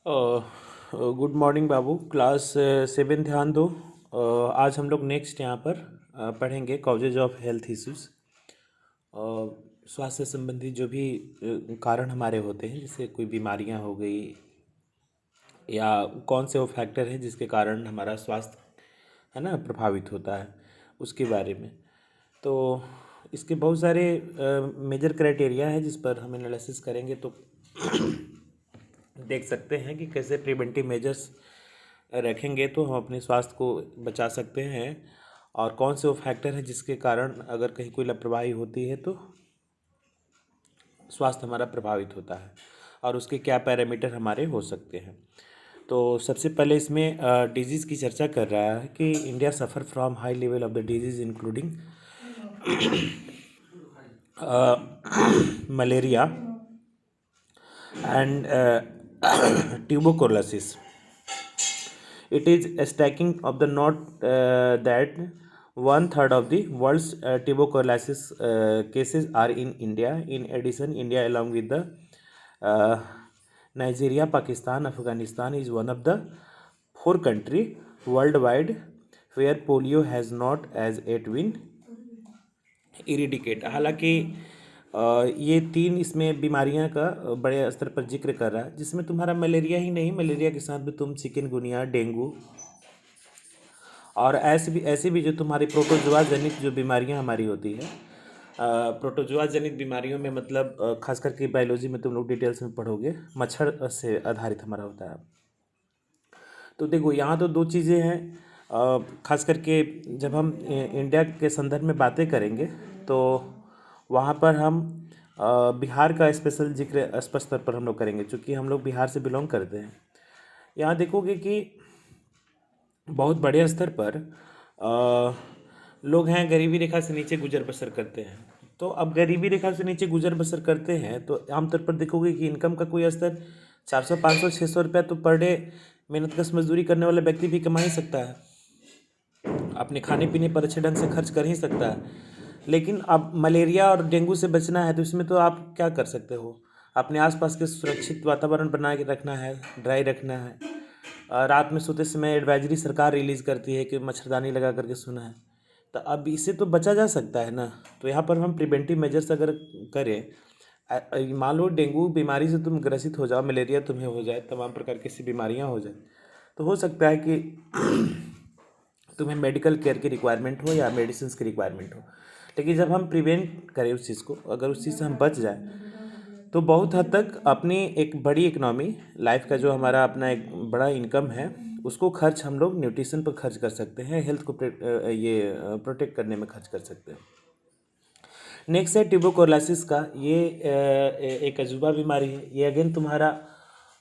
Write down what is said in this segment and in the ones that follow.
Good morning बाबू। Class 7 ध्यान दो। आज हम लोग नेक्स्ट यहाँ पर पढ़ेंगे कॉजेज ऑफ हेल्थ इश्यूज। स्वास्थ्य संबंधी जो भी कारण हमारे होते हैं, जैसे कोई बीमारियाँ हो गई या कौन से वो फैक्टर हैं जिसके कारण हमारा स्वास्थ्य है ना प्रभावित होता है, उसके बारे में। तो इसके बहुत सारे मेजर क्राइटेरिया है जिस पर हम एनालिसिस करेंगे, तो देख सकते हैं कि कैसे प्रिवेंटिव मेजर्स रखेंगे तो हम अपने स्वास्थ्य को बचा सकते हैं, और कौन से वो फैक्टर हैं जिसके कारण अगर कहीं कोई लापरवाही होती है तो स्वास्थ्य हमारा प्रभावित होता है, और उसके क्या पैरामीटर हमारे हो सकते हैं। तो सबसे पहले इसमें डिजीज़ की चर्चा कर रहा है कि India suffer from high level of the disease including malaria and tuberculosis. It is a stacking of the note that one third of the world's tuberculosis cases are in India. In addition, India, along with the uh, Nigeria, Pakistan, Afghanistan, is one of the four countries worldwide where polio has not as yet been इरिडिकेट। हालांकि ये तीन इसमें बीमारियां का बड़े स्तर पर जिक्र कर रहा है, जिसमें तुम्हारा मलेरिया ही नहीं, मलेरिया के साथ भी तुम चिकनगुनिया, डेंगू और ऐसे भी जो तुम्हारी प्रोटोजोआ जनित जो बीमारियां हमारी होती है। प्रोटोजोआ जनित बीमारियों में मतलब खास करके बायोलॉजी में तुम लोग डिटेल्स में पढ़ोगे, मच्छर से आधारित हमारा होता है। तो देखो यहाँ तो दो चीज़ें हैं। खास करके जब हम इंडिया के संदर्भ में बातें करेंगे तो वहाँ पर हम बिहार का स्पेशल जिक्र स्पष्ट तौर पर हम लोग करेंगे, क्योंकि हम लोग बिहार से बिलोंग करते हैं। यहाँ देखोगे कि बहुत बड़े स्तर पर लोग हैं गरीबी रेखा से नीचे गुजर बसर करते हैं। तो अब गरीबी रेखा से नीचे गुजर बसर करते हैं तो आमतौर पर देखोगे कि इनकम का कोई स्तर 400, 500, 600 रुपया तो पर डे मेहनत कश मजदूरी करने वाला व्यक्ति भी कमा ही सकता है, अपने खाने पीने पर अच्छे ढंग से खर्च कर ही सकता है। लेकिन अब मलेरिया और डेंगू से बचना है तो इसमें तो आप क्या कर सकते हो, अपने आसपास के सुरक्षित वातावरण बना के रखना है, ड्राई रखना है। रात में सोते समय एडवाइजरी सरकार रिलीज़ करती है कि मच्छरदानी लगा करके सोना है। तो अब इससे तो बचा जा सकता है ना। तो यहाँ पर हम प्रिवेंटिव मेजर्स अगर करें, मान लो डेंगू बीमारी से तुम ग्रसित हो जाओ, मलेरिया तुम्हें हो जाए, तमाम प्रकार की ऐसी बीमारियाँ हो जाए, तो हो सकता है कि तुम्हें मेडिकल केयर की रिक्वायरमेंट हो या मेडिसिन की रिक्वायरमेंट हो। लेकिन जब हम प्रिवेंट करें उस चीज़ को, अगर उस चीज़ से हम बच जाए तो बहुत हद तक अपनी एक बड़ी इकनॉमी लाइफ का जो हमारा अपना एक बड़ा इनकम है उसको खर्च हम लोग न्यूट्रिशन पर खर्च कर सकते हैं, हेल्थ को प्रोटेक्ट करने में खर्च कर सकते हैं। नेक्स्ट है ट्यूबरकुलोसिस का। ये एक अजूबा बीमारी है। ये अगेन तुम्हारा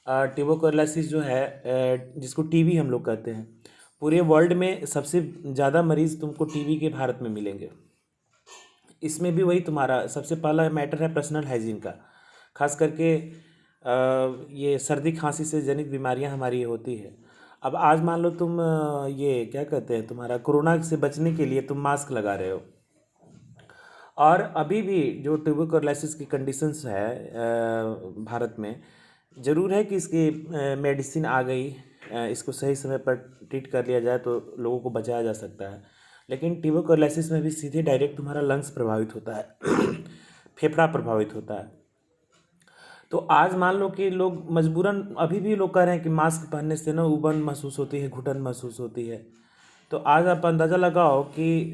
ट्यूबरकुलोसिस जो है, जिसको टीबी हम लोग कहते हैं, पूरे वर्ल्ड में सबसे ज़्यादा मरीज़ तुमको टीबी के भारत में मिलेंगे। इसमें भी वही तुम्हारा सबसे पहला मैटर है पर्सनल हाइजीन का। खास करके ये सर्दी खांसी से जनित बीमारियां हमारी होती है। अब आज मान लो तुम ये क्या कहते हैं, तुम्हारा कोरोना से बचने के लिए तुम मास्क लगा रहे हो, और अभी भी जो ट्यूबरकुलोसिस की कंडीशंस है भारत में, ज़रूर है कि इसकी मेडिसिन आ गई, इसको सही समय पर ट्रीट कर लिया जाए तो लोगों को बचाया जा सकता है। लेकिन ट्यूबरकुलोसिस में भी सीधे डायरेक्ट तुम्हारा लंग्स प्रभावित होता है फेफड़ा प्रभावित होता है। तो आज मान लो कि लोग मजबूरन अभी भी लोग कह रहे हैं कि मास्क पहनने से ना उबन महसूस होती है, घुटन महसूस होती है। तो आज आप अंदाज़ा लगाओ कि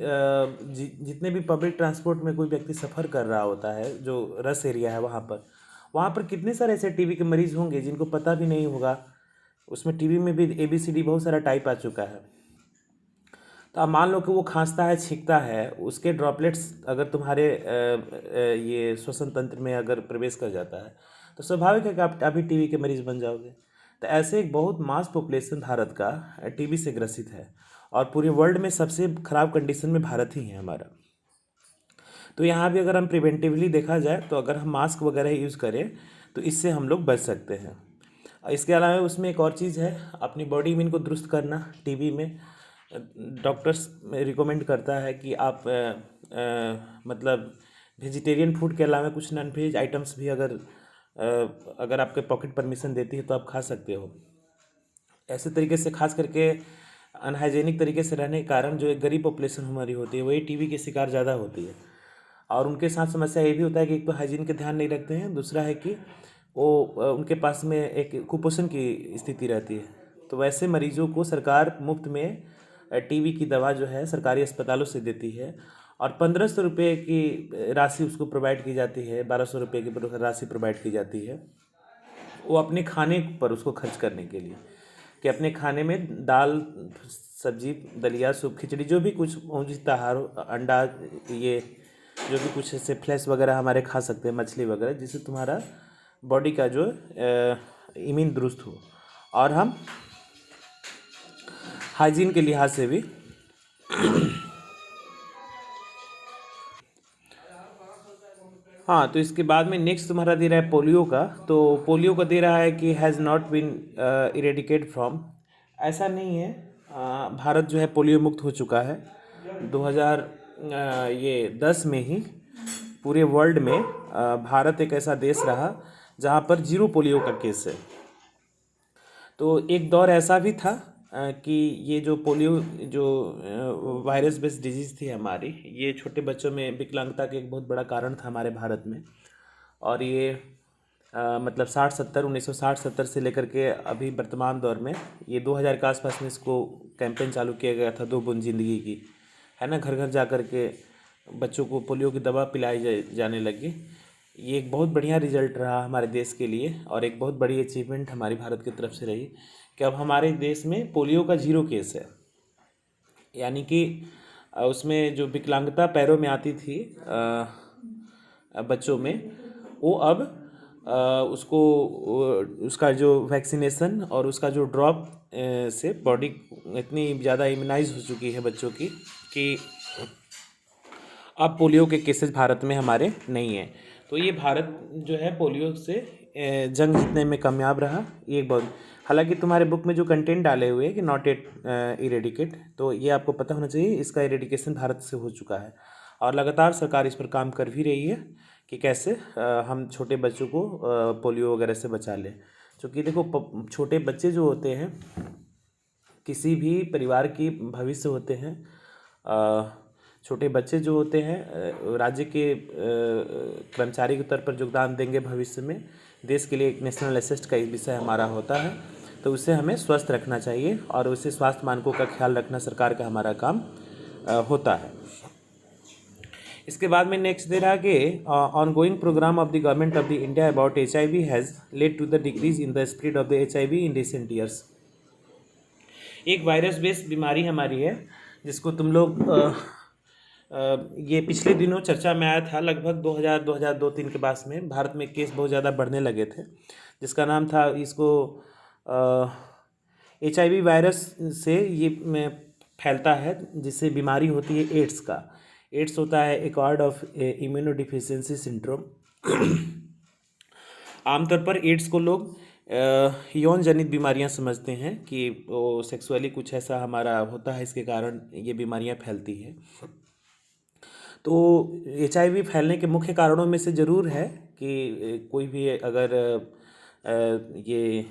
जितने भी पब्लिक ट्रांसपोर्ट में कोई व्यक्ति सफ़र कर रहा होता है, जो रस एरिया है वहाँ पर कितने सारे ऐसे टीबी के मरीज़ होंगे जिनको पता भी नहीं होगा। उसमें टीबी में भी ABCD बहुत सारा टाइप आ चुका है। तो अब मान लो कि वो खांसता है, छींकता है, उसके ड्रॉपलेट्स अगर तुम्हारे ये श्वसन तंत्र में अगर प्रवेश कर जाता है तो स्वाभाविक है कि आप अभी टीबी के मरीज़ बन जाओगे। तो ऐसे एक बहुत मास पॉपुलेशन भारत का टीबी से ग्रसित है, और पूरे वर्ल्ड में सबसे ख़राब कंडीशन में भारत ही है हमारा। तो यहाँ भी अगर हम प्रिवेंटिवली देखा जाए तो अगर हम मास्क वगैरह यूज़ करें तो इससे हम लोग बच सकते हैं। इसके अलावा उसमें एक और चीज़ है, अपनी बॉडी इम्यून को दुरुस्त करना। टीबी में डॉक्टर्स रिकमेंड करता है कि आप मतलब वेजिटेरियन फूड के अलावा कुछ नॉन वेज आइटम्स भी अगर अगर आपके पॉकेट परमिशन देती है तो आप खा सकते हो। ऐसे तरीके से खास करके अनहाइजेनिक तरीके से रहने के कारण जो एक गरीब पॉपुलेशन हमारी होती है वही टीबी की शिकार ज़्यादा होती है। और उनके साथ समस्या ये भी होता है कि एक तो हाइजीन के ध्यान नहीं रखते हैं, दूसरा है कि वो उनके पास में एक कुपोषण की स्थिति रहती है। तो वैसे मरीजों को सरकार मुफ्त में टीबी की दवा जो है सरकारी अस्पतालों से देती है और 1500 रुपये की राशि उसको प्रोवाइड की जाती है, 1200 रुपये की राशि प्रोवाइड की जाती है वो अपने खाने पर उसको खर्च करने के लिए, कि अपने खाने में दाल सब्जी दलिया सूप खिचड़ी जो भी कुछ पौष्टिक आहार हो, अंडा, ये जो भी कुछ ऐसे फ्लैश वगैरह हमारे खा सकते हैं, मछली वगैरह, जिससे तुम्हारा बॉडी का जो इम्यून दुरुस्त हो और हम हाइजीन के लिहाज से भी। हाँ, तो इसके बाद में नेक्स्ट तुम्हारा दे रहा है पोलियो का। तो पोलियो का दे रहा है कि has not been eradicated from. ऐसा नहीं है, भारत जो है पोलियो मुक्त हो चुका है 2010 में ही। पूरे वर्ल्ड में भारत एक ऐसा देश रहा जहाँ पर जीरो पोलियो का केस है। तो एक दौर ऐसा भी था कि ये जो पोलियो जो वायरस बेस्ड डिजीज़ थी हमारी, ये छोटे बच्चों में विकलांगता का एक बहुत बड़ा कारण था हमारे भारत में। और ये मतलब 1960-70 से लेकर के अभी वर्तमान दौर में ये 2000 के आसपास में इसको कैंपेन चालू किया गया था, 2 बूंद जिंदगी की, है ना। घर घर जा कर के बच्चों को पोलियो की दवा पिलाई जाने लगी। ये एक बहुत बढ़िया रिजल्ट रहा हमारे देश के लिए और एक बहुत बड़ी अचीवमेंट हमारी भारत की तरफ से रही कि अब हमारे देश में पोलियो का जीरो केस है। यानी कि उसमें जो विकलांगता पैरों में आती थी बच्चों में, वो अब उसको उसका जो वैक्सीनेशन और उसका जो ड्रॉप से बॉडी इतनी ज़्यादा इम्यूनाइज हो चुकी है बच्चों की कि अब पोलियो के केसेस भारत में हमारे नहीं हैं। तो ये भारत जो है पोलियो से जंग जीतने में कामयाब रहा। ये बहुत, हालांकि तुम्हारे बुक में जो कंटेंट डाले हुए हैं कि नॉट एट इरेडिकेट, तो ये आपको पता होना चाहिए इसका इरेडिकेशन भारत से हो चुका है और लगातार सरकार इस पर काम कर भी रही है कि कैसे हम छोटे बच्चों को पोलियो वगैरह से बचा लें। क्योंकि देखो छोटे बच्चे जो होते हैं किसी भी परिवार की भविष्य होते हैं। छोटे बच्चे जो होते हैं राज्य के कर्मचारी के तौर पर योगदान देंगे भविष्य में। देश के लिए एक नेशनल एसेट का विषय हमारा होता है, तो उसे हमें स्वस्थ रखना चाहिए और उसे स्वास्थ्य मानकों का ख्याल रखना सरकार का हमारा काम होता है। इसके बाद में नेक्स्ट दे रहा है कि ongoing program of the government of the India about HIV has led to the decrease in the spread of the HIV in recent years. एक वायरस बेस्ड बीमारी हमारी है जिसको तुम लोग ये पिछले दिनों चर्चा में आया था, लगभग 2002-2003 के पास में भारत में केस बहुत ज़्यादा बढ़ने लगे थे, जिसका नाम था, इसको HIV वायरस से ये फैलता है जिससे बीमारी होती है एड्स का। एड्स होता है एक्वायर्ड ऑफ इम्यूनोडिफिशियंसी सिंड्रोम। आमतौर पर एड्स को लोग यौन जनित बीमारियां समझते हैं कि वो सेक्सुअली कुछ ऐसा हमारा होता है, इसके कारण ये बीमारियां फैलती हैं। तो HIV फैलने के मुख्य कारणों में से ज़रूर है कि कोई भी अगर ये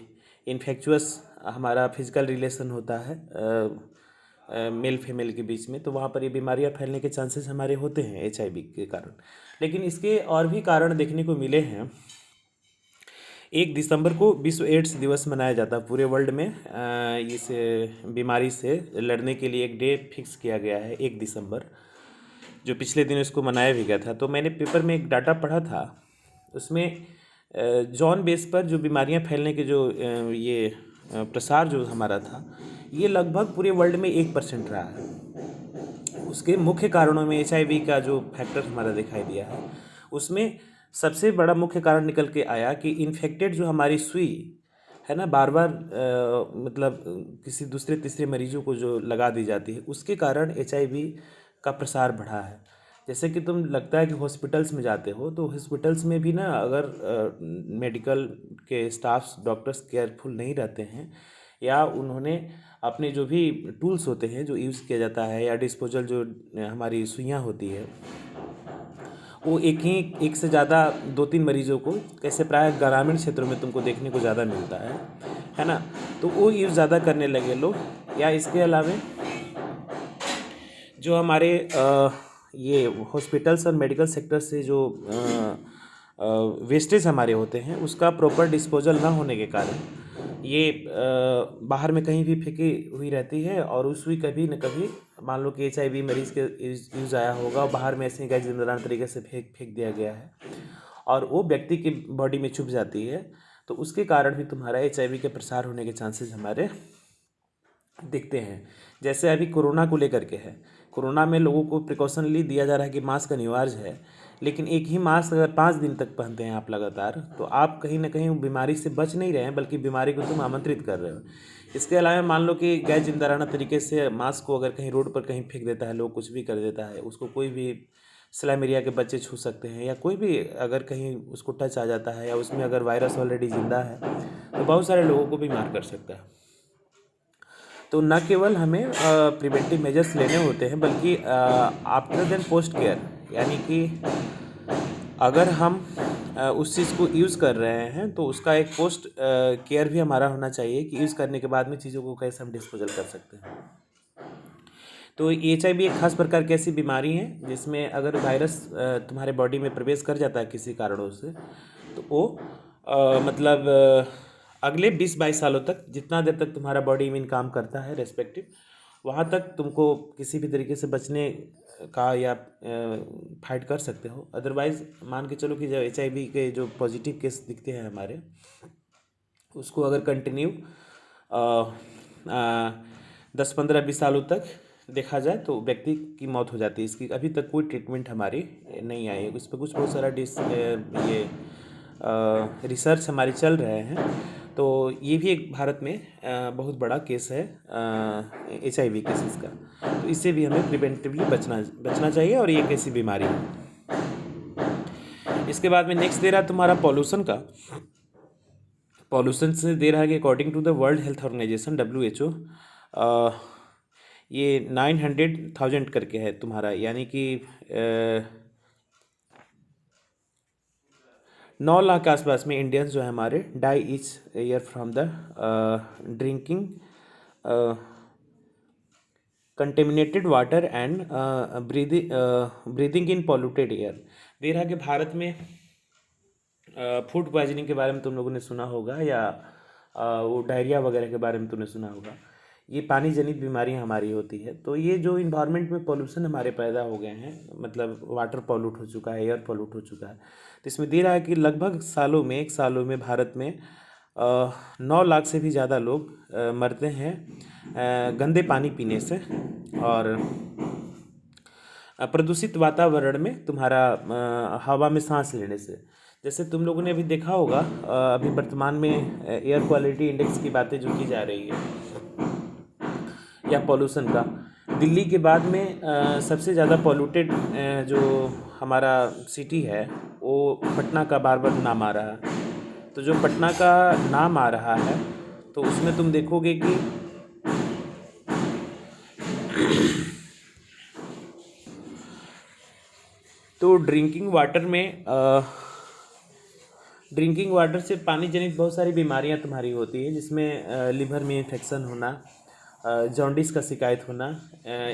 इन्फेक्चुअस हमारा फिजिकल रिलेशन होता है मेल फीमेल के बीच में, तो वहाँ पर ये बीमारियाँ फैलने के चांसेस हमारे होते हैं HIV के कारण। लेकिन इसके और भी कारण देखने को मिले हैं। 1 दिसंबर को विश्व एड्स दिवस मनाया जाता है पूरे वर्ल्ड में। इस बीमारी से लड़ने के लिए एक डे फिक्स किया गया है 1 दिसंबर, जो पिछले दिन इसको मनाया भी गया था। तो मैंने पेपर में एक डाटा पढ़ा था, उसमें जॉन बेस पर जो बीमारियां फैलने के जो ये प्रसार जो हमारा था, ये लगभग पूरे वर्ल्ड में 1% रहा है। उसके मुख्य कारणों में HIV का जो फैक्टर हमारा दिखाई दिया है, उसमें सबसे बड़ा मुख्य कारण निकल के आया कि इन्फेक्टेड जो हमारी सुई है ना, बार बार मतलब किसी दूसरे तीसरे मरीजों को जो लगा दी जाती है, उसके कारण HIV का प्रसार बढ़ा है। जैसे कि तुम लगता है कि हॉस्पिटल्स में जाते हो, तो हॉस्पिटल्स में भी ना अगर मेडिकल के स्टाफ्स डॉक्टर्स केयरफुल नहीं रहते हैं या उन्होंने अपने जो भी टूल्स होते हैं जो यूज़ किया जाता है या डिस्पोजल जो हमारी सुइयाँ होती है वो एक से ज़्यादा 2-3 मरीजों को, कैसे प्राय ग्रामीण क्षेत्रों में तुमको देखने को ज़्यादा मिलता है ना। तो वो यूज़ ज़्यादा करने लगे लोग। या इसके अलावा जो हमारे ये हॉस्पिटल्स और मेडिकल सेक्टर से जो वेस्टेज हमारे होते हैं, उसका प्रॉपर डिस्पोजल ना होने के कारण ये बाहर में कहीं भी फेंकी हुई रहती है, और उसमें कभी न कभी मान लो कि HIV मरीज़ के यूज़ आया होगा, और बाहर में ऐसे गैर जिम्मेदार तरीके से फेंक दिया गया है, और वो व्यक्ति की बॉडी में छुप जाती है, तो उसके कारण भी तुम्हारा HIV के प्रसार होने के चांसेस हमारे दिखते हैं। जैसे अभी कोरोना को लेकर के है, कोरोना में लोगों को प्रिकॉशनली दिया जा रहा है कि मास्क अनिवार्य है, लेकिन एक ही मास्क अगर 5 दिन तक पहनते हैं आप लगातार, तो आप कहीं ना कहीं बीमारी से बच नहीं रहे हैं, बल्कि बीमारी को तुम आमंत्रित कर रहे हो। इसके अलावा मान लो कि गैर जिम्मेदाराना तरीके से मास्क को अगर कहीं रोड पर कहीं फेंक देता है, लोग कुछ भी कर देता है, उसको कोई भी स्लैमेरिया के बच्चे छू सकते हैं, या कोई भी अगर कहीं उसको टच आ जाता है, या उसमें अगर वायरस ऑलरेडी जिंदा है, तो बहुत सारे लोगों को बीमार कर सकता है। तो न केवल हमें प्रिवेंटिव मेजर्स लेने होते हैं, बल्कि आफ्टर देन पोस्ट केयर, यानी कि अगर हम उस चीज़ को यूज़ कर रहे हैं, तो उसका एक पोस्ट केयर भी हमारा होना चाहिए कि यूज़ करने के बाद में चीज़ों को कैसे हम डिस्पोजल कर सकते हैं। तो HIV एक खास प्रकार की ऐसी बीमारी है जिसमें अगर वायरस तुम्हारे बॉडी में प्रवेश कर जाता है किसी कारणों से, तो वो मतलब अगले 20-22 सालों तक, जितना देर तक तुम्हारा बॉडी इम्यून काम करता है रेस्पेक्टिव, वहाँ तक तुमको किसी भी तरीके से बचने का या फाइट कर सकते हो। अदरवाइज़ मान के चलो कि जब HIV के जो पॉजिटिव केस दिखते हैं हमारे, उसको अगर कंटिन्यू 10-15-20 सालों तक देखा जाए, तो व्यक्ति की मौत हो जाती है। इसकी अभी तक कोई ट्रीटमेंट हमारी नहीं आई है। इस पर कुछ बहुत सारा रिसर्च हमारे चल रहे हैं। तो ये भी एक भारत में बहुत बड़ा केस है HIV केसेस का। तो इससे भी हमें प्रिवेंटिवली बचना चाहिए, और ये एक ऐसी बीमारी है। इसके बाद में नेक्स्ट दे रहा है तुम्हारा पॉल्यूशन का। पॉल्यूशन से दे रहा है कि according to the World Health Organization WHO, ये 900,000 करके है तुम्हारा, यानी कि 9 लाख के आसपास में इंडियंस जो है हमारे die each year from the drinking contaminated water and breathing in polluted air. दे रहा है कि भारत में फूड पॉइजनिंग के बारे में तुम लोगों ने सुना होगा, या वो डायरिया वगैरह के बारे में तुमने सुना होगा। ये पानी जनित बीमारियां हमारी होती है। तो ये जो इन्वायरमेंट में पॉल्यूशन हमारे पैदा हो गए हैं, मतलब वाटर पॉल्यूट हो चुका है, एयर पॉल्यूट हो चुका है, तो इसमें दे रहा है कि लगभग एक सालों में भारत में 9 लाख से भी ज़्यादा लोग मरते हैं गंदे पानी पीने से, और प्रदूषित वातावरण में तुम्हारा हवा में सांस लेने से। जैसे तुम लोगों ने अभी देखा होगा, अभी वर्तमान में एयर क्वालिटी इंडेक्स की बातें जो की जा रही है, या पॉल्यूशन का, दिल्ली के बाद में सबसे ज़्यादा पॉल्यूटेड जो हमारा सिटी है, वो पटना का बार बार नाम आ रहा है। तो जो पटना का नाम आ रहा है, तो उसमें तुम देखोगे कि तो ड्रिंकिंग वाटर से पानी जनित बहुत सारी बीमारियां तुम्हारी होती है, जिसमें लिवर में इन्फेक्शन होना, जॉन्डिस का शिकायत होना,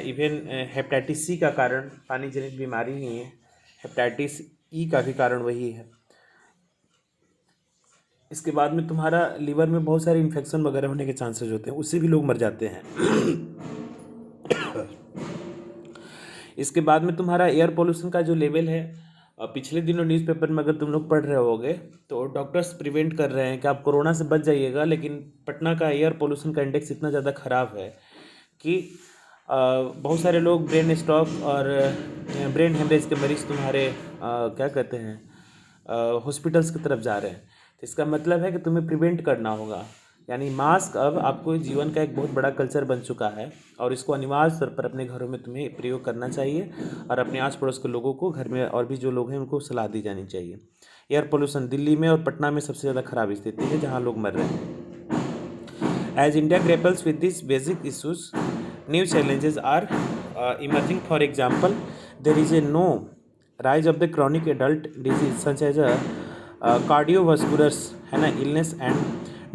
इवन हेपेटाइटिस सी का कारण पानी जनित बीमारी ही है, हेपेटाइटिस ई का भी कारण वही है। इसके बाद में तुम्हारा लिवर में बहुत सारे इन्फेक्शन वगैरह होने के चांसेस होते हैं, उससे भी लोग मर जाते हैं। इसके बाद में तुम्हारा एयर पोल्यूशन का जो लेवल है, पिछले दिनों न्यूज़पेपर में अगर तुम लोग पढ़ रहे होगे, तो डॉक्टर्स प्रिवेंट कर रहे हैं कि आप कोरोना से बच जाइएगा, लेकिन पटना का एयर पोल्यूशन का इंडेक्स इतना ज़्यादा ख़राब है कि बहुत सारे लोग ब्रेन स्ट्रोक और ब्रेन हेमरेज के मरीज़ तुम्हारे क्या कहते हैं हॉस्पिटल्स की तरफ जा रहे हैं। तो इसका मतलब है कि तुम्हें प्रिवेंट करना होगा, यानी मास्क अब आपको जीवन का एक बहुत बड़ा कल्चर बन चुका है, और इसको अनिवार्य स्तर पर अपने घरों में तुम्हें प्रयोग करना चाहिए, और अपने आस पड़ोस के लोगों को, घर में और भी जो लोग हैं उनको सलाह दी जानी चाहिए। एयर पोल्यूशन दिल्ली में और पटना में सबसे ज़्यादा खराब स्थिति है, जहाँ लोग मर रहे हैं। As India grapples with this basic issues, new challenges are emerging. For example, there is a no rise of the chronic adult disease such as cardiovascular है ना illness and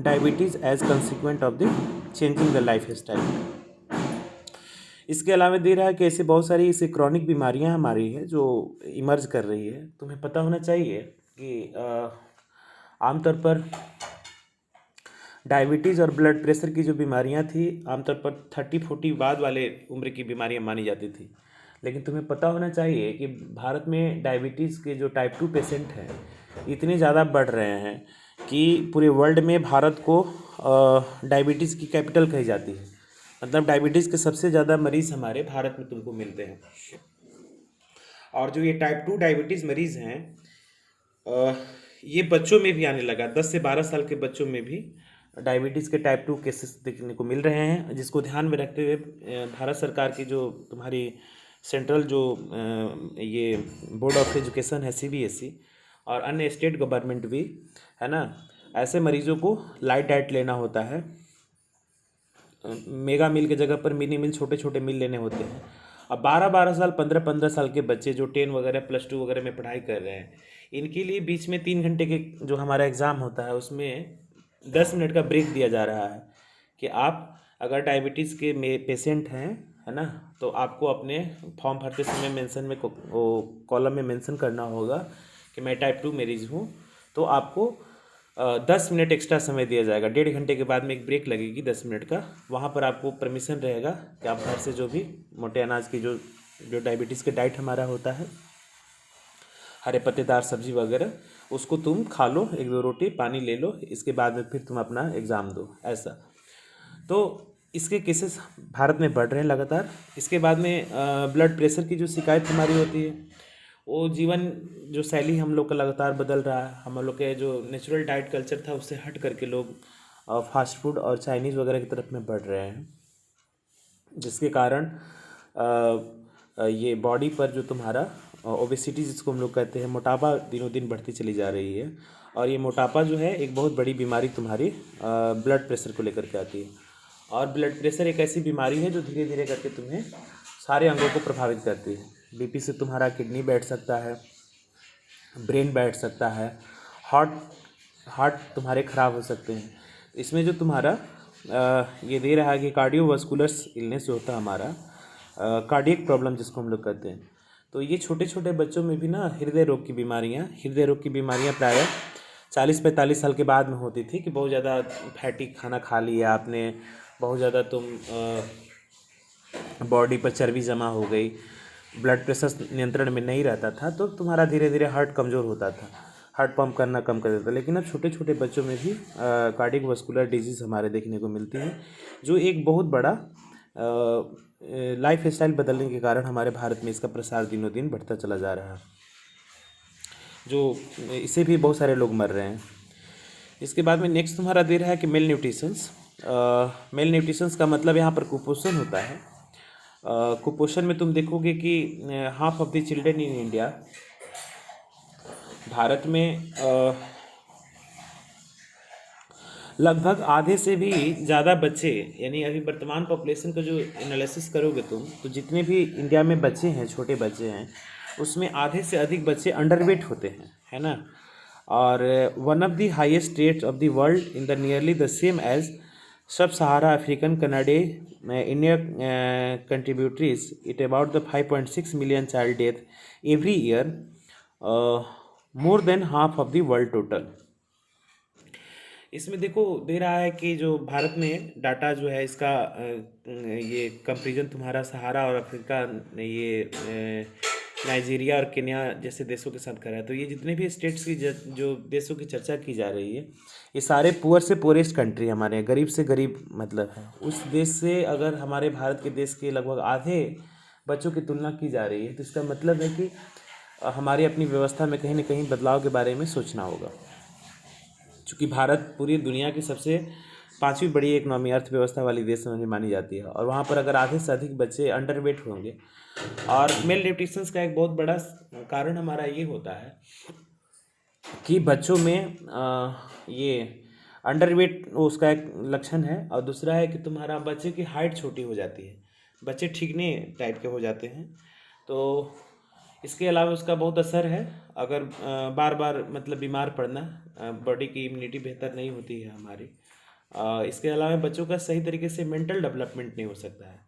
diabetes as consequent of the changing the lifestyle. इसके अलावा दे रहा है कि ऐसे बहुत सारी ऐसे क्रॉनिक बीमारियां हमारी है जो इमर्ज कर रही है। तुम्हें पता होना चाहिए कि आमतौर पर डायबिटीज़ और ब्लड प्रेशर की जो बीमारियां थी आमतौर पर 30-40 बाद वाले उम्र की बीमारियां मानी जाती थी। लेकिन तुम्हें पता होना चाहिए कि भारत में डायबिटीज़ के जो टाइप 2 पेशेंट हैं इतने ज़्यादा बढ़ रहे हैं कि पूरे वर्ल्ड में भारत को डायबिटीज़ की कैपिटल कही जाती है। मतलब डायबिटीज़ के सबसे ज़्यादा मरीज़ हमारे भारत में तुमको मिलते हैं। और जो ये टाइप 2 डायबिटीज़ मरीज़ हैं ये बच्चों में भी आने लगा। 10 से 12 साल के बच्चों में भी डायबिटीज़ के टाइप 2 केसेस देखने को मिल रहे हैं, जिसको ध्यान में रखते हुए भारत सरकार की जो तुम्हारी सेंट्रल जो ये बोर्ड ऑफ एजुकेशन है CBSE और अन्य स्टेट गवर्नमेंट भी है ना, ऐसे मरीजों को लाइट डाइट लेना होता है। मेगा मील की जगह पर मिनी मील, छोटे छोटे मील लेने होते हैं। अब 12-12 साल 15-15 साल के बच्चे जो 10 वगैरह +2 वगैरह में पढ़ाई कर रहे हैं, इनके लिए बीच में 3 घंटे के जो हमारा एग्ज़ाम होता है उसमें 10 मिनट का ब्रेक दिया जा रहा है कि आप अगर डायबिटीज़ के में पेशेंट हैं है ना, तो आपको अपने फॉर्म भरते समय मेंशन में कॉलम में मेंशन करना होगा कि मैं टाइप 2 मरीज़ हूँ। तो आपको 10 मिनट एक्स्ट्रा समय दिया जाएगा। 1.5 घंटे के बाद में एक ब्रेक लगेगी 10 मिनट का। वहाँ पर आपको परमिशन रहेगा कि आप घर से जो भी मोटे अनाज की जो डायबिटीज़ के डाइट हमारा होता है, हरे पत्तेदार सब्जी वगैरह, उसको तुम खा लो, 1-2 रोटी, पानी ले लो, इसके बाद में फिर तुम अपना एग्ज़ाम दो, ऐसा। तो इसके केसेस भारत में बढ़ रहे हैं लगातार। इसके बाद में ब्लड प्रेशर की जो शिकायत हमारी होती है, वो जीवन जो शैली हम लोग का लगातार बदल रहा है। हम लोग के जो नेचुरल डाइट कल्चर था उससे हट करके लोग फास्ट फूड और चाइनीज़ वगैरह की तरफ में बढ़ रहे हैं, जिसके कारण ये बॉडी पर जो तुम्हारा ओबेसिटी जिसको हम लोग कहते हैं, मोटापा दिनों दिन बढ़ती चली जा रही है। और ये मोटापा जो है एक बहुत बड़ी बीमारी तुम्हारी ब्लड प्रेशर को लेकर के आती है। और ब्लड प्रेशर एक ऐसी बीमारी है जो धीरे धीरे करके तुम्हें सारे अंगों को प्रभावित करती है। BP से तुम्हारा किडनी बैठ सकता है, ब्रेन बैठ सकता है, हार्ट तुम्हारे ख़राब हो सकते हैं। इसमें जो तुम्हारा ये दे रहा है कि कार्डियोवास्कुलर इलनेस जो होता है हमारा, कार्डियक प्रॉब्लम जिसको हम लोग कहते हैं, तो ये छोटे छोटे बच्चों में भी ना हृदय रोग की बीमारियाँ प्रायः 40-45 साल के बाद में होती थी कि बहुत ज़्यादा फैटी खाना खा लिया आपने, बहुत ज़्यादा तुम बॉडी पर चर्बी जमा हो गई, ब्लड प्रेशर नियंत्रण में नहीं रहता था, तो तुम्हारा धीरे धीरे हार्ट कमज़ोर होता था, हार्ट पंप करना कम कर देता। लेकिन अब छोटे छोटे बच्चों में भी कार्डियक वास्कुलर डिजीज़ हमारे देखने को मिलती है, जो एक बहुत बड़ा लाइफ स्टाइल बदलने के कारण हमारे भारत में इसका प्रसार दिनों दिन बढ़ता चला जा रहा है, जो इससे भी बहुत सारे लोग मर रहे हैं। इसके बाद में नेक्स्ट तुम्हारा दे रहा है कि मेल न्यूट्रिशंस का मतलब यहाँ पर कुपोषण होता है। कुपोषण में तुम देखोगे कि half of the children in India, Bharat में लगभग आधे से भी ज़्यादा बच्चे, यानी अभी वर्तमान पॉपुलेशन का जो एनालिसिस करोगे तुम, तो जितने भी इंडिया में बच्चे हैं, छोटे बच्चे हैं, उसमें आधे से अधिक बच्चे अंडरवेट होते हैं, है ना। और one of the highest rates of the world in the nearly the same as sub Sahara African Canada India contributories it about the 5.6 million child death every year, more than half of the world total. इसमें देखो दे रहा है कि जो भारत में data जो है इसका ये कंपेरिजन तुम्हारा सहारा और अफ्रीका, ये नाइजीरिया और केन्या जैसे देशों के साथ कर रहा है। तो ये जितने भी स्टेट्स की जो देशों की चर्चा की जा रही है, ये सारे पुअर से पुअरेस्ट कंट्री हमारे हैं, गरीब से गरीब मतलब है। उस देश से अगर हमारे भारत के देश के लगभग आधे बच्चों की तुलना की जा रही है, तो इसका मतलब है कि हमारी अपनी व्यवस्था में कहीं ना कहीं बदलाव के बारे में सोचना होगा। चूँकि भारत पूरी दुनिया की सबसे 5वीं बड़ी इकोनॉमी अर्थव्यवस्था वाली देश में मानी जाती है, और वहाँ पर अगर आधे से अधिक बच्चे अंडरवेट होंगे, और मेल न्यूट्रिशंस का एक बहुत बड़ा कारण हमारा ये होता है कि बच्चों में ये अंडरवेट उसका एक लक्षण है, और दूसरा है कि तुम्हारा बच्चे की हाइट छोटी हो जाती है, बच्चे ठीकने टाइप के हो जाते हैं। तो इसके अलावा उसका बहुत असर है, अगर बार बार मतलब बीमार पड़ना, बॉडी की इम्यूनिटी बेहतर नहीं होती है हमारी। इसके अलावा बच्चों का सही तरीके से मेंटल डेवलपमेंट नहीं हो सकता है,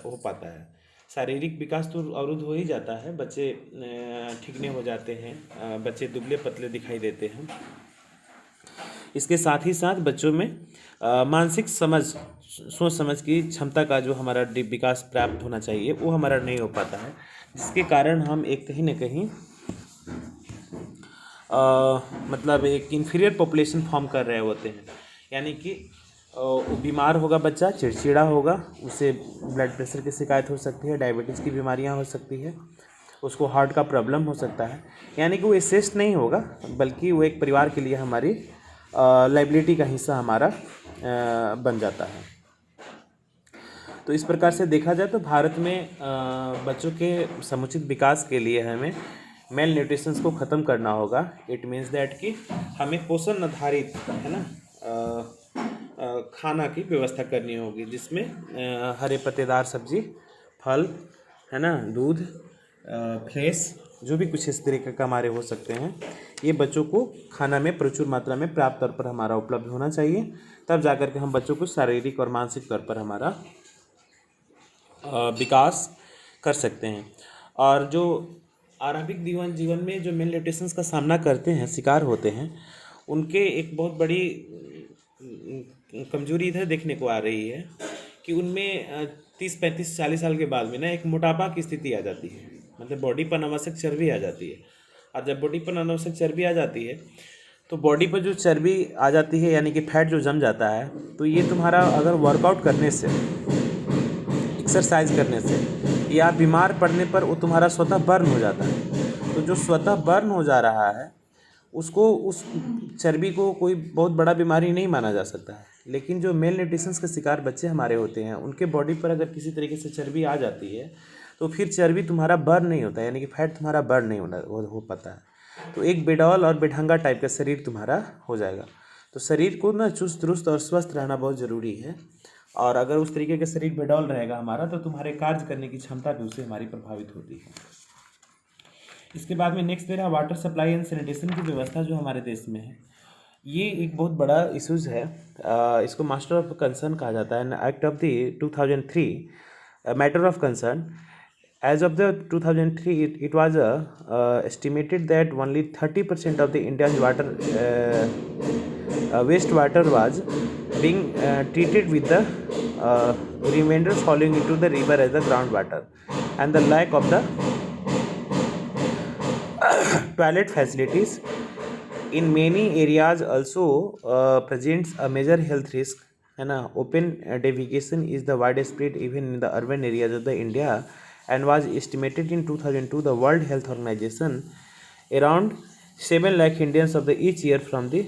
हो पाता है। शारीरिक विकास तो अवरुद्ध हो ही जाता है, बच्चे ठीक नहीं हो जाते हैं, बच्चे दुबले पतले दिखाई देते हैं। इसके साथ ही साथ बच्चों में मानसिक समझ, सोच समझ की क्षमता का जो हमारा विकास प्राप्त होना चाहिए वो हमारा नहीं हो पाता है, जिसके कारण हम एक कहीं ना कहीं मतलब एक इन्फीरियर पॉपुलेशन फॉर्म कर रहे होते हैं। यानी कि वो बीमार होगा बच्चा, चिड़चिड़ा होगा, उसे ब्लड प्रेशर की शिकायत हो सकती है, डायबिटीज़ की बीमारियां हो सकती है, उसको हार्ट का प्रॉब्लम हो सकता है। यानी कि वो एसेस्ट नहीं होगा, बल्कि वो एक परिवार के लिए हमारी लाइबिलिटी का हिस्सा हमारा बन जाता है। तो इस प्रकार से देखा जाए तो भारत में बच्चों के समुचित विकास के लिए हमें मेल न्यूट्रिशंस को ख़त्म करना होगा। इट मीन्स दैट कि हमें पोषण आधारित, है ना, खाना की व्यवस्था करनी होगी, जिसमें हरे पत्तेदार सब्जी, फल, है ना, दूध, फ्रेश, जो भी कुछ इस तरीके का हमारे हो सकते हैं, ये बच्चों को खाना में प्रचुर मात्रा में पर्याप्त तौर पर हमारा उपलब्ध होना चाहिए। तब जाकर के हम बच्चों को शारीरिक और मानसिक तौर पर हमारा विकास कर सकते हैं। और जो आरंभिक जीवन में जो मेल न्यूट्रिशंस का सामना करते हैं, शिकार होते हैं, उनके एक बहुत बड़ी कमजोरी इधर देखने को आ रही है कि उनमें 30-35-40 साल के बाद में ना एक मोटापा की स्थिति आ जाती है, मतलब बॉडी पर अनावश्यक चर्बी आ जाती है। और जब बॉडी पर अनावश्यक चर्बी आ जाती है तो बॉडी पर जो चर्बी आ जाती है, यानी कि फैट जो जम जाता है, तो ये तुम्हारा अगर वर्कआउट करने से, एक्सरसाइज करने से या बीमार पड़ने पर वो तुम्हारा स्वतः बर्न हो जाता है। तो जो स्वतः बर्न हो जा रहा है उसको, उस चर्बी को कोई बहुत बड़ा बीमारी नहीं माना जा सकता है। लेकिन जो मेल न्यूट्रिशंस के शिकार बच्चे हमारे होते हैं, उनके बॉडी पर अगर किसी तरीके से चर्बी आ जाती है तो फिर चर्बी तुम्हारा बर्न नहीं होता है, यानी कि फैट तुम्हारा बर्न नहीं हो पाता है। तो एक बेडौल और बेढंगा टाइप का शरीर तुम्हारा हो जाएगा। तो शरीर को ना चुस्त दुरुस्त और स्वस्थ रहना बहुत ज़रूरी है। और अगर उस तरीके का शरीर बेडौल रहेगा हमारा, तो तुम्हारे कार्य करने की क्षमता भी उससे हमारी प्रभावित होती है। इसके बाद में नेक्स्ट दे रहा वाटर सप्लाई एंड सैनिटेशन की व्यवस्था जो हमारे देश में है, ये एक बहुत बड़ा इशूज़ है। इसको मास्टर ऑफ कंसर्न कहा जाता है। Act of the 2003 matter of concern, as of the 2003 it was estimated that only 30% of the India's water wastewater was being treated with the remainder falling into the river as the groundwater, and the lack of the toilet facilities in many areas also presents a major health risk, है ना। Open defecation is the widespread even in the urban areas of the India and was estimated in 2002 the World Health Organization around 7 lakh Indians of the each year from the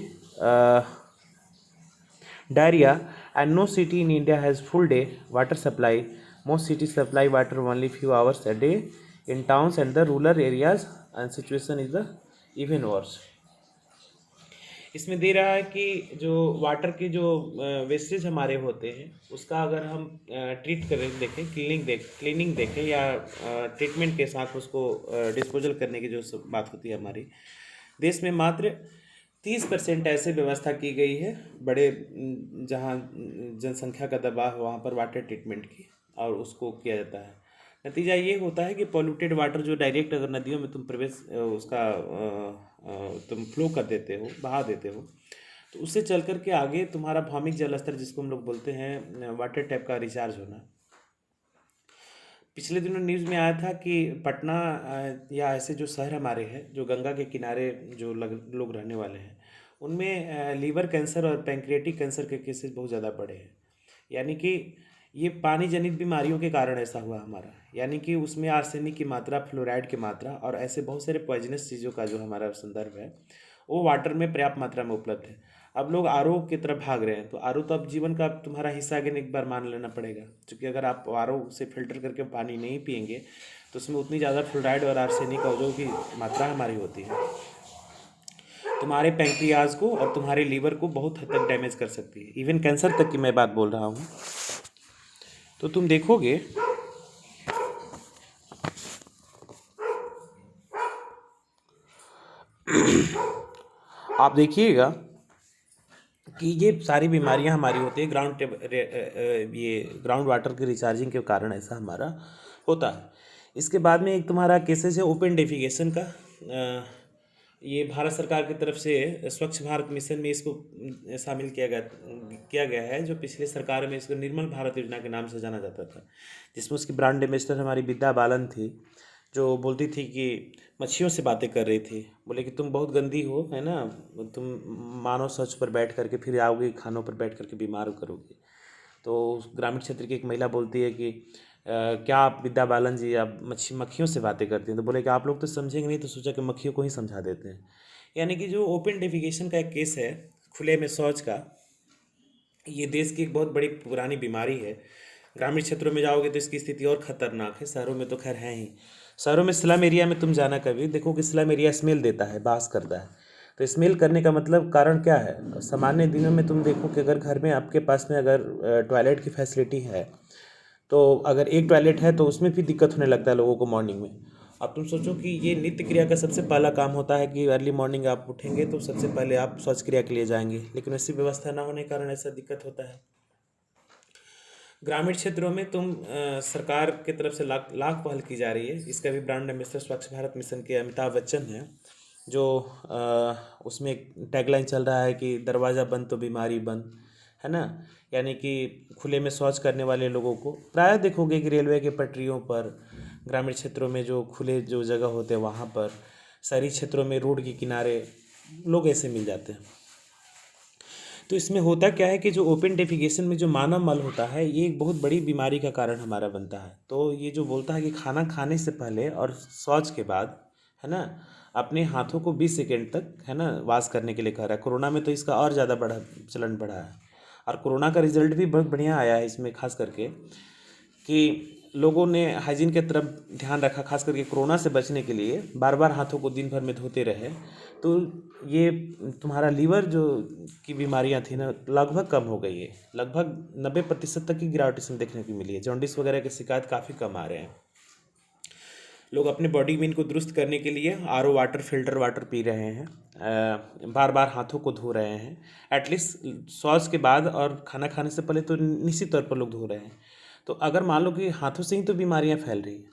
diarrhea, and no city in India has full day water supply. Most cities supply water only few hours a day in towns and the rural areas, and situation is the even worse. इसमें दे रहा है कि जो water के जो wastage हमारे होते हैं, उसका अगर हम ट्रीट करें, देखें, क्लीनिंग देखें या ट्रीटमेंट के साथ उसको डिस्पोजल करने की जो बात होती है हमारी देश में, मात्र 30% ऐसे व्यवस्था की गई है बड़े जहाँ जनसंख्या का दबाव है वहाँ पर वाटर ट्रीटमेंट की, और उसको किया जाता है। नतीजा ये होता है कि पॉल्यूटेड वाटर जो डायरेक्ट अगर नदियों में तुम उसका तुम फ्लो कर देते हो, बहा देते हो, तो उससे चल कर के आगे तुम्हारा भौमिक जल स्तर, जिसको हम लोग बोलते हैं वाटर टैप का रिचार्ज होना। पिछले दिनों न्यूज़ में आया था कि पटना या ऐसे जो शहर हमारे हैं जो गंगा के किनारे जो लोग रहने वाले हैं, उनमें लीवर कैंसर और पैंक्रियाटिक कैंसर के केसेस बहुत ज़्यादा बढ़े हैं। यानी कि ये पानी जनित बीमारियों के कारण ऐसा हुआ हमारा, यानी कि उसमें आर्सेनिक की मात्रा, फ्लोराइड की मात्रा और ऐसे बहुत सारे पॉइजनस चीज़ों का जो हमारा संदर्भ है वो वाटर में पर्याप्त मात्रा में उपलब्ध है। अब लोग आरओ की तरफ भाग रहे हैं, तो आरओ तो अब जीवन का तुम्हारा हिस्सा अगेन एक बार मान लेना पड़ेगा, क्योंकि अगर आप आरओ से फिल्टर करके पानी नहीं पियेंगे तो उसमें उतनी ज़्यादा फ्लोराइड और आर्सेनिक और जो की मात्रा हमारी होती है तुम्हारे पैंक्रियाज को और तुम्हारे लीवर को बहुत हद तक डैमेज कर सकती है। इवन कैंसर तक की मैं बात बोल रहा हूँ। तो तुम देखोगे आप देखिएगा कि ये सारी बीमारियां हमारी होती है ये ग्राउंड वाटर की रिचार्जिंग के कारण ऐसा हमारा होता है। इसके बाद में एक तुम्हारा केसेस है ओपन डेफिकेशन का। ये भारत सरकार की तरफ से स्वच्छ भारत मिशन में इसको शामिल किया गया है, जो पिछले सरकार में इसको निर्मल भारत योजना के नाम से जाना जाता था, जिसमें उसकी ब्रांड एम्बेसडर हमारी विद्या बालन थी, जो बोलती थी कि मच्छियों से बातें कर रही थी, बोले कि तुम बहुत गंदी हो, है ना, तुम मानव शौच पर बैठ करके फिर आओगे खानों पर बैठ करके बीमार करोगे। तो ग्रामीण क्षेत्र की एक महिला बोलती है कि क्या आप विद्या बालन जी आप मक्खियों से बातें करती हैं? तो बोले कि आप लोग तो समझेंगे नहीं, तो सोचा कि मक्खियों को ही समझा देते हैं। यानी कि जो ओपन डेफिकेशन का एक केस है, खुले में शौच का, ये देश की एक बहुत बड़ी पुरानी बीमारी है। ग्रामीण क्षेत्रों में जाओगे तो इसकी स्थिति और ख़तरनाक है, शहरों में तो खैर है ही। शहरों में स्लम एरिया में तुम जाना कभी, देखो कि स्लम एरिया स्मेल देता है, बास करता है। तो स्मेल करने का मतलब कारण क्या है? सामान्य दिनों में तुम देखो कि अगर घर में आपके पास में अगर टॉयलेट की फैसिलिटी है, तो अगर एक टॉयलेट है तो उसमें भी दिक्कत होने लगता है लोगों को मॉर्निंग में। अब तुम सोचो कि ये नित्य क्रिया का सबसे पहला काम होता है कि अर्ली मॉर्निंग आप उठेंगे तो सबसे पहले आप शौच क्रिया के लिए जाएंगे, लेकिन ऐसी व्यवस्था ना होने के कारण ऐसा दिक्कत होता है। ग्रामीण क्षेत्रों में सरकार की तरफ से लाख लाख पहल की जा रही है। इसका भी ब्रांड एम्बेसडर स्वच्छ भारत मिशन के अमिताभ बच्चन हैं, जो उसमें एक टैगलाइन चल रहा है कि दरवाज़ा बंद तो बीमारी बंद, है ना। यानी कि खुले में शौच करने वाले लोगों को प्रायः देखोगे कि रेलवे के पटरियों पर, ग्रामीण क्षेत्रों में जो खुले जो जगह होते हैं वहाँ पर, शहरी क्षेत्रों में रोड के किनारे लोग ऐसे मिल जाते हैं। तो इसमें होता क्या है कि जो ओपन डेफिकेशन में जो मानव मल होता है, ये एक बहुत बड़ी बीमारी का कारण हमारा बनता है। तो ये जो बोलता है कि खाना खाने से पहले और शौच के बाद, है ना, अपने हाथों को 20 सेकेंड तक, है ना, वाश करने के लिए कह रहा है। कोरोना में तो इसका और ज़्यादा चलन बढ़ा है, और कोरोना का रिजल्ट भी बहुत बढ़िया आया है इसमें, खास करके कि लोगों ने हाइजीन की तरफ ध्यान रखा, खास करके कोरोना से बचने के लिए बार बार हाथों को दिन भर में धोते रहे। तो ये तुम्हारा लीवर जो की बीमारियां थी ना, लगभग कम हो गई है। लगभग 90% तक की गिरावट इसमें देखने को मिली है। जॉन्डिस वगैरह की शिकायत काफ़ी कम आ रहे हैं। लोग अपने बॉडी में इनको दुरुस्त करने के लिए RO water, filter water P रहे हैं, बार बार हाथों को धो रहे हैं, एटलीस्ट शौच के बाद और खाना खाने से पहले तो निश्चित तौर पर लोग धो रहे हैं। तो अगर मान लो कि हाथों से ही तो बीमारियां फैल रही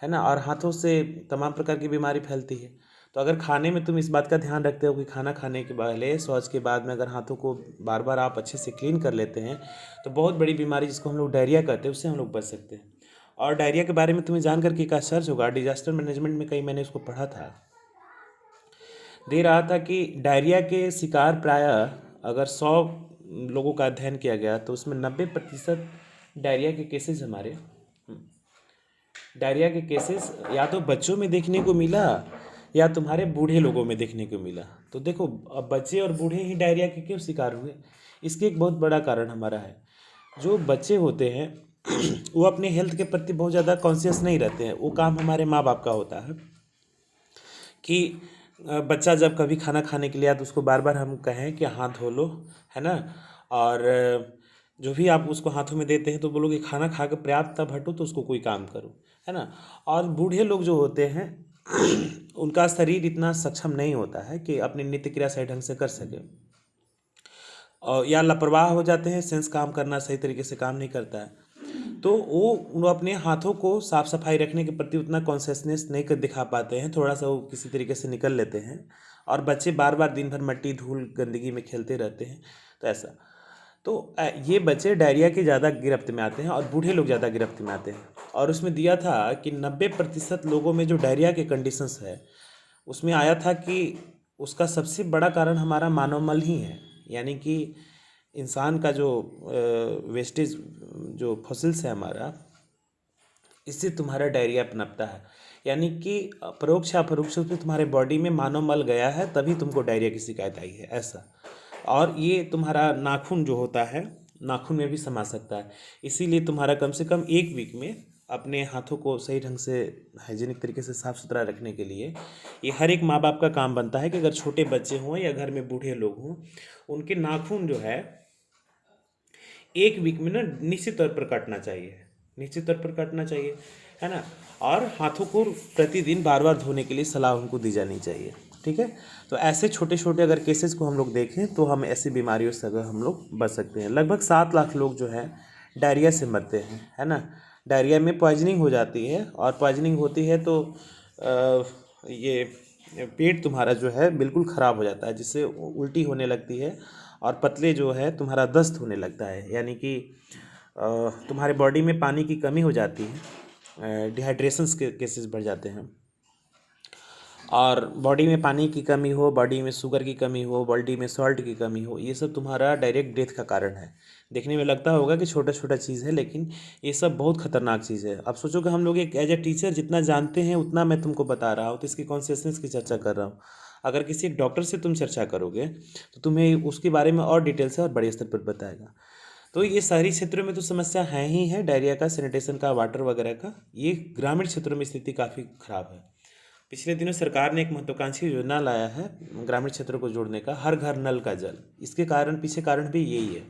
है ना, और हाथों से तमाम प्रकार की बीमारी फैलती है, तो अगर खाने में तुम इस बात का ध्यान रखते हो कि खाना खाने के पहले, शौच के बाद में अगर हाथों को बार बार आप अच्छे से क्लीन कर लेते हैं, तो बहुत बड़ी बीमारी जिसको हम लोग डायरिया कहते हैं, उससे हम लोग बच सकते हैं। और डायरिया के बारे में तुम्हें जान करके एक आश्चर्य होगा, डिजास्टर मैनेजमेंट में कहीं मैंने उसको पढ़ा था, दे रहा था कि डायरिया के शिकार प्रायः अगर 100 लोगों का अध्ययन किया गया तो उसमें 90% डायरिया के केसेस हमारे डायरिया के केसेस या तो बच्चों में देखने को मिला या तुम्हारे बूढ़े लोगों में देखने को मिला। तो देखो, अब बच्चे और बूढ़े ही डायरिया के क्यों शिकार हुए? इसके एक बहुत बड़ा कारण हमारा है। जो बच्चे होते हैं वो अपने हेल्थ के प्रति बहुत ज़्यादा कॉन्शियस नहीं रहते हैं। वो काम हमारे माँ बाप का होता है कि बच्चा जब कभी खाना खाने के लिए आया तो उसको बार बार हम कहें कि हाथ धो लो, है ना, और जो भी आप उसको हाथों में देते हैं तो बोलोगे खाना खा कर पर्याप्त तब हटो तो उसको कोई काम करो, है ना। और बूढ़े लोग जो होते हैं उनका शरीर इतना सक्षम नहीं होता है कि अपनी नित्य क्रिया सही ढंग से कर सके, और या लापरवाह हो जाते हैं, सेंस काम करना सही तरीके से काम नहीं करता है। तो वो अपने हाथों को साफ सफाई रखने के प्रति उतना कॉन्शियसनेस नहीं कर दिखा पाते हैं, थोड़ा सा वो किसी तरीके से निकल लेते हैं, और बच्चे बार बार दिन भर मट्टी धूल गंदगी में खेलते रहते हैं। तो ऐसा, तो ये बच्चे डायरिया की ज़्यादा गिरफ्त में आते हैं और बूढ़े लोग ज़्यादा गिरफ्त में आते हैं। और उसमें दिया था कि 90% लोगों में जो डायरिया के कंडीशंस है, उसमें आया था कि उसका सबसे बड़ा कारण हमारा मानव मल ही है। यानी कि इंसान का जो वेस्टेज, जो फॉसिल्स है हमारा, इससे तुम्हारा डायरिया पनपता है। यानी कि परोक्ष या अपरोक्ष रूप से तुम्हारे बॉडी में मानव मल गया है, तभी तुमको डायरिया की शिकायत आई है, ऐसा। और ये तुम्हारा नाखून जो होता है, नाखून में भी समा सकता है। इसीलिए तुम्हारा कम से कम 1 वीक में अपने हाथों को सही ढंग से हाइजीनिक तरीके से साफ़ सुथरा रखने के लिए ये हर एक माँ बाप का काम बनता है कि अगर छोटे बच्चे हों या घर में बूढ़े लोग हों, उनके नाखून जो है 1 वीक में ना निश्चित तौर पर काटना चाहिए, निश्चित तौर पर काटना चाहिए, है ना। और हाथों को प्रतिदिन बार बार धोने के लिए सलाह उनको दी जानी चाहिए। ठीक है। तो ऐसे छोटे छोटे अगर केसेस को हम लोग देखें तो हम ऐसी बीमारियों से अगर हम लोग बच सकते हैं। लगभग 7 लाख लोग जो है डायरिया से मरते हैं, है ना। डायरिया में पॉइजनिंग हो जाती है, और पॉइजनिंग होती है तो ये पेट तुम्हारा जो है बिल्कुल ख़राब हो जाता है, जिससे उल्टी होने लगती है, और पतले जो है तुम्हारा दस्त होने लगता है, यानी कि तुम्हारे बॉडी में पानी की कमी हो जाती है, डिहाइड्रेशंस के केसेस बढ़ जाते हैं, और बॉडी में पानी की कमी हो, बॉडी में शुगर की कमी हो, बॉडी में सॉल्ट की कमी हो, ये सब तुम्हारा डायरेक्ट डेथ का कारण है। देखने में लगता होगा कि छोटा छोटा चीज़ है, लेकिन ये सब बहुत खतरनाक चीज़ है। अब सोचो कि हम लोग एक एज ए टीचर जितना जानते हैं उतना मैं तुमको बता रहा हूँ, तो इसकी कॉन्सियसनेस की चर्चा कर रहा हूँ। अगर किसी एक डॉक्टर से तुम चर्चा करोगे तो तुम्हें उसके बारे में और डिटेल से और बड़े स्तर पर बताएगा। तो ये शहरी क्षेत्रों में तो समस्या है ही है, डायरिया का, सैनिटेशन का, वाटर वगैरह का। ये ग्रामीण क्षेत्रों में स्थिति काफ़ी खराब है। पिछले दिनों सरकार ने एक महत्वाकांक्षी योजना लाया है ग्रामीण क्षेत्रों को जोड़ने का, हर घर नल का जल। इसके कारण, पीछे कारण भी यही है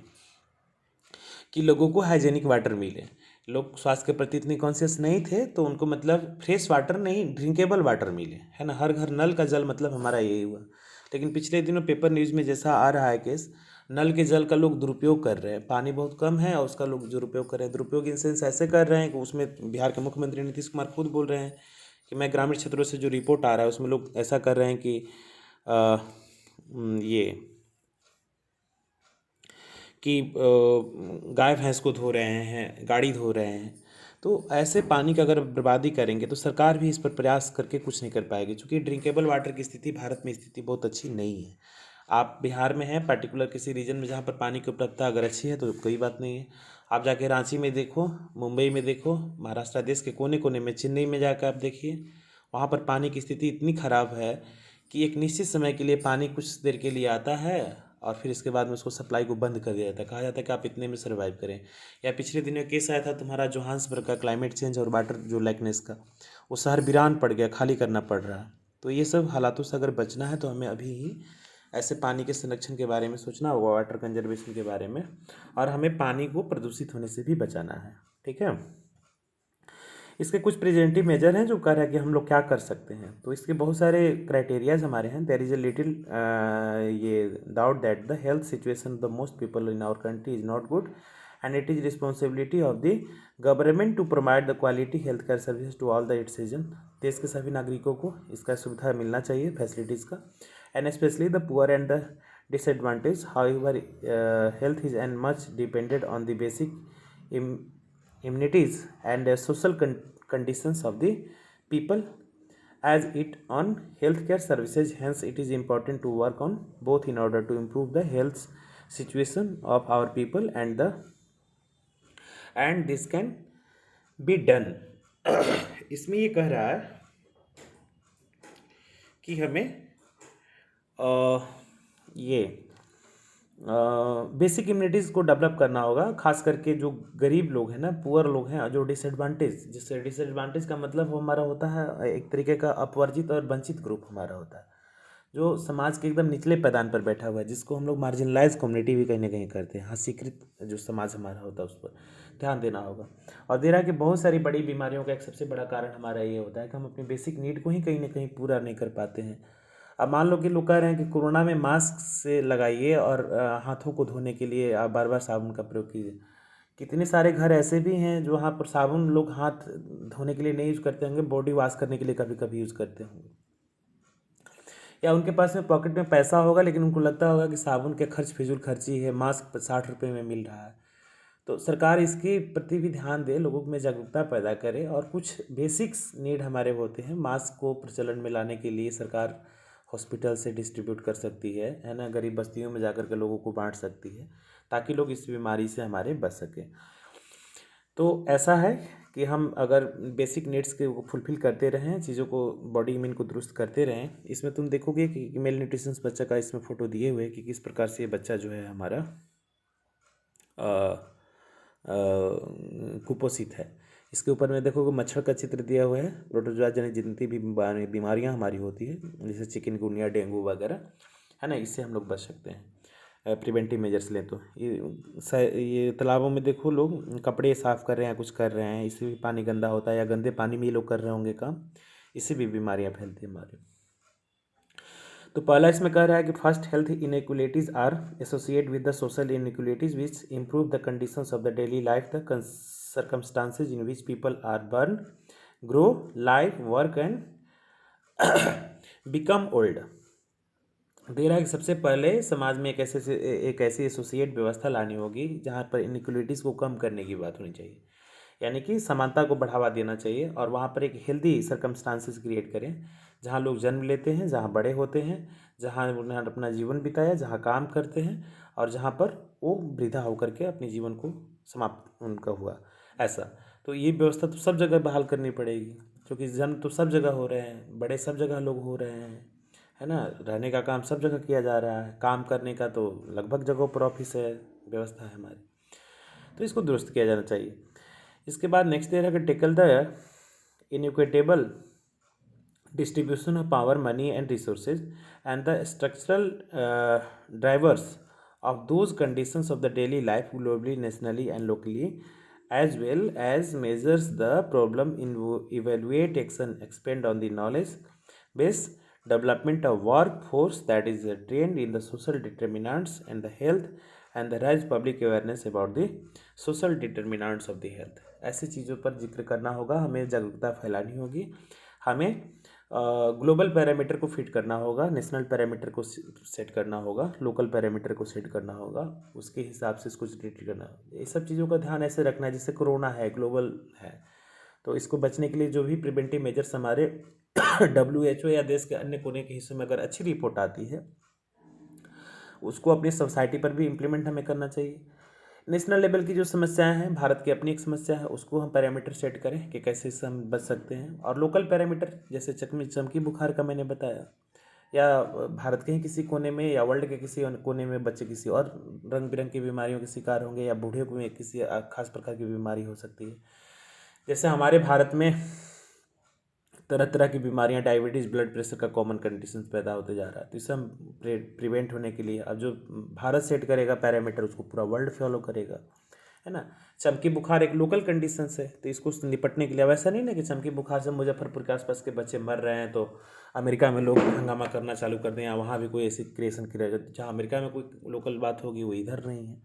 कि लोगों को हाइजेनिक वाटर मिले। लोग स्वास्थ्य के प्रति इतने कॉन्शियस नहीं थे, तो उनको मतलब फ्रेश वाटर नहीं, ड्रिंकेबल वाटर मिले, है ना। हर घर नल का जल मतलब हमारा यही हुआ। लेकिन पिछले दिनों पेपर न्यूज़ में जैसा आ रहा है केस, नल के जल का लोग दुरुपयोग कर रहे हैं। पानी बहुत कम है और उसका लोग दुरुपयोग कर रहे हैं। दुरुपयोग इन सेंस ऐसे कर रहे हैं कि उसमें बिहार के मुख्यमंत्री नीतीश कुमार खुद बोल रहे हैं कि मैं ग्रामीण क्षेत्रों से जो रिपोर्ट आ रहा है उसमें लोग ऐसा कर रहे हैं कि ये कि गाय भैंस को धो रहे हैं, गाड़ी धो रहे हैं। तो ऐसे पानी का अगर बर्बादी करेंगे तो सरकार भी इस पर प्रयास करके कुछ नहीं कर पाएगी, क्योंकि ड्रिंकेबल वाटर की स्थिति भारत में स्थिति बहुत अच्छी नहीं है। आप बिहार में हैं, पर्टिकुलर किसी रीजन में जहाँ पर पानी की उपलब्धता अगर अच्छी है तो कोई बात नहीं है। आप जाके रांची में देखो, मुंबई में देखो, महाराष्ट्र देश के कोने कोने में, चेन्नई में जाकर आप देखिए, वहाँ पर पानी की स्थिति इतनी ख़राब है कि एक निश्चित समय के लिए पानी कुछ देर के लिए आता है और फिर इसके बाद में उसको सप्लाई को बंद कर दिया जाता है। कहा जाता है कि आप इतने में सर्वाइव करें। या पिछले दिनों केस आया था तुम्हारा जोहान्सबर्ग का, क्लाइमेट चेंज और वाटर जो लाइकनेस का, वो शहर वीरान पड़ गया, खाली करना पड़ रहा है। तो ये सब हालातों से अगर बचना है तो हमें अभी ही ऐसे पानी के संरक्षण के बारे में सोचना होगा, वाटर कंजर्वेशन के बारे में, और हमें पानी को प्रदूषित होने से भी बचाना है, ठीक है। इसके कुछ प्रिवेंटिव मेजर हैं जो कह रहा है कि हम लोग क्या कर सकते हैं। तो इसके बहुत सारे क्राइटेरियाज हमारे हैं। देयर इज़ अ लिटिल ये doubt that the health situation the most people in our country is not good, and it is responsibility of the government to provide the quality health care service to all the its citizen. देश के सभी नागरिकों को इसका सुविधा मिलना चाहिए, facilities का, and specially the poor and the disadvantage. However health is and much depended on the basic immunities and social conditions of the people as it on healthcare services. Hence it is important to work on both in order to improve the health situation of our people, and this can be done. इसमें ये कह रहा है कि हमें ये basic immunities को develop करना होगा, खास करके जो गरीब लोग हैं ना, पुअर लोग हैं, जो डिसएडवांटेज, जिससे डिसएडवांटेज का मतलब वो हमारा होता है एक तरीके का अपवर्जित और वंचित ग्रुप हमारा होता है, जो समाज के एकदम निचले पैदान पर बैठा हुआ है, जिसको हम लोग मार्जिनलाइज कम्युनिटी भी कहीं ना कहीं करते हैं। हास्यकृत जो समाज हमारा होता है उस पर ध्यान देना होगा। और दे रहा है कि बहुत सारी बड़ी बीमारियों का एक सबसे बड़ा कारण हमारा ये होता है कि हम अपनी बेसिक नीड को ही कहीं ना कहीं पूरा नहीं कर पाते हैं। अब मान लो कि लोग कह रहे हैं कि कोरोना में मास्क से लगाइए और हाथों को धोने के लिए आप बार बार साबुन का प्रयोग कीजिए। कितने सारे घर ऐसे भी हैं जो वहाँ पर साबुन लोग हाथ धोने के लिए नहीं यूज़ करते होंगे, बॉडी वॉश करने के लिए कभी कभी यूज़ करते होंगे, या उनके पास में पॉकेट में पैसा होगा लेकिन उनको लगता होगा कि साबुन के खर्च फिजूल खर्ची है, मास्क 60 रुपये में मिल रहा है। तो सरकार इसके प्रति भी ध्यान दे, लोगों में जागरूकता पैदा करे, और कुछ बेसिक्स नीड हमारे होते हैं। मास्क को प्रचलन में लाने के लिए सरकार हॉस्पिटल से डिस्ट्रीब्यूट कर सकती है ना, गरीब बस्तियों में जाकर के लोगों को बांट सकती है, ताकि लोग इस बीमारी से हमारे बच सकें। तो ऐसा है कि हम अगर बेसिक नीड्स के फुलफ़िल करते रहें, चीज़ों को, बॉडी इम्यून को दुरुस्त करते रहें। इसमें तुम देखोगे कि मेल न्यूट्रिशंस बच्चा का इसमें फ़ोटो दिए हुए कि किस प्रकार से ये बच्चा जो है हमारा कुपोषित है। इसके ऊपर में देखोगे मच्छर का चित्र दिया हुआ है। प्रोटोजोआ जनित जितनी भी बीमारियां हमारी होती है, जैसे चिकनगुनिया, डेंगू वगैरह, है ना, इससे हम लोग बच सकते हैं प्रिवेंटिव मेजर्स लें तो। ये तालाबों में देखो लोग कपड़े साफ़ कर रहे हैं, कुछ कर रहे हैं, इससे भी पानी गंदा होता है, या गंदे पानी में ये लोग कर रहे होंगे काम, इससे भी बीमारियाँ फैलती हैं हमारे। तो पहला इसमें कह रहा है कि first health inequalities are associate with the social inequalities which improve the conditions of the daily life the circumstances in which people are born, grow, live, work and become old। दे रहा है कि सबसे पहले समाज में एक ऐसी एसोसिएट व्यवस्था लानी होगी जहाँ पर इनइक्वलिटीज़ को कम करने की बात होनी चाहिए, यानी कि समानता को बढ़ावा देना चाहिए, और वहाँ पर एक हेल्दी सर्कमस्टांसेस क्रिएट करें जहाँ लोग जन्म लेते हैं, जहाँ बड़े होते हैं, जहाँ उन्होंने अपना जीवन बिताया, जहाँ काम करते हैं, और जहाँ पर वो वृद्धा होकर के अपने जीवन को समाप्त उनका हुआ ऐसा। तो ये व्यवस्था तो सब जगह बहाल करनी पड़ेगी, क्योंकि जन्म तो सब जगह हो रहे हैं, बड़े सब जगह लोग हो रहे हैं, है ना। रहने का काम सब जगह किया जा रहा है, काम करने का तो लगभग जगहों पर ऑफिस है, व्यवस्था है हमारी, तो इसको दुरुस्त किया जाना चाहिए। इसके बाद नेक्स्ट दे रहा है कि tackle the inequitable distribution of power, money and resources, and the structural drivers of those conditions of the daily life globally, nationally and locally, as well as measures the problem, evaluate action, expand on the knowledge base development of workforce that is trained in the social determinants and the health, and the rise public awareness about the social determinants of the health। ऐसी चीज़ों पर जिक्र करना होगा, हमें जागरूकता फैलानी होगी, हमें ग्लोबल पैरामीटर को फिट करना होगा, नेशनल पैरामीटर को सेट करना होगा, लोकल पैरामीटर को सेट करना होगा, उसके हिसाब से इसको ट्रीट करना होगा। ये सब चीज़ों का ध्यान ऐसे रखना है, जैसे कोरोना है, ग्लोबल है, तो इसको बचने के लिए जो भी प्रिवेंटिव मेजर्स हमारे WHO या देश के अन्य कोने के हिस्सों में अगर अच्छी रिपोर्ट आती है, उसको अपनी सोसाइटी पर भी इम्प्लीमेंट हमें करना चाहिए। नेशनल लेवल की जो समस्याएं हैं, भारत की अपनी एक समस्या है, उसको हम पैरामीटर सेट करें कि कैसे इससे हम बच सकते हैं, और लोकल पैरामीटर जैसे चमकी बुखार का मैंने बताया, या भारत के ही किसी कोने में या वर्ल्ड के किसी कोने में बच्चे किसी और रंग बिरंग की बीमारियों के शिकार होंगे, या बूढ़े में किसी खास प्रकार की बीमारी हो सकती है। जैसे हमारे भारत में तरह तरह की बीमारियां, डायबिटीज़, ब्लड प्रेशर का कॉमन कंडीशन पैदा होते जा रहा है, तो इससे हम प्रिवेंट होने के लिए अब जो भारत सेट करेगा पैरामीटर, उसको पूरा वर्ल्ड फॉलो करेगा, है ना। चमकी बुखार एक लोकल कंडीशन है, तो इसको निपटने के लिए अब ऐसा नहीं ना कि चमकी बुखार से मुजफ्फरपुर के आसपास के बच्चे मर रहे हैं तो अमेरिका में लोग हंगामा करना चालू कर दें, या वहाँ भी कोई ऐसी क्रिएशन करेगा, जहाँ अमेरिका में कोई लोकल बात होगी वो इधर नहीं है।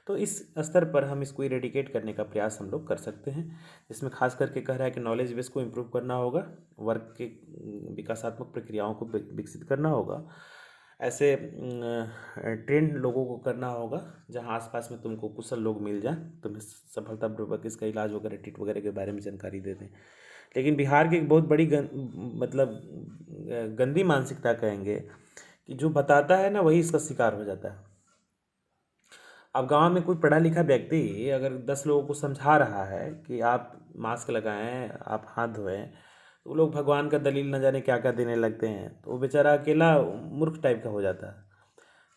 तो इस स्तर पर हम इसको इरेडिकेट करने का प्रयास हम लोग कर सकते हैं, जिसमें खास करके कह रहा है कि नॉलेज बेस को इम्प्रूव करना होगा, वर्क के विकासात्मक प्रक्रियाओं को विकसित करना होगा, ऐसे ट्रेंड लोगों को करना होगा जहां आसपास में तुमको कुशल लोग मिल जाए, तुम्हें सफलतापूर्वक इसका इलाज वगैरह ट्रीट वगैरह के बारे में जानकारी दे दें। लेकिन बिहार की एक बहुत बड़ी मतलब गंदी मानसिकता कहेंगे कि जो बताता है ना वही इसका शिकार हो जाता है। अब गांव में कोई पढ़ा लिखा व्यक्ति अगर 10 लोगों को समझा रहा है कि आप मास्क लगाएं, आप हाथ धोएं, तो वो लोग भगवान का दलील न जाने क्या क्या देने लगते हैं, तो वो बेचारा अकेला मूर्ख टाइप का हो जाता है।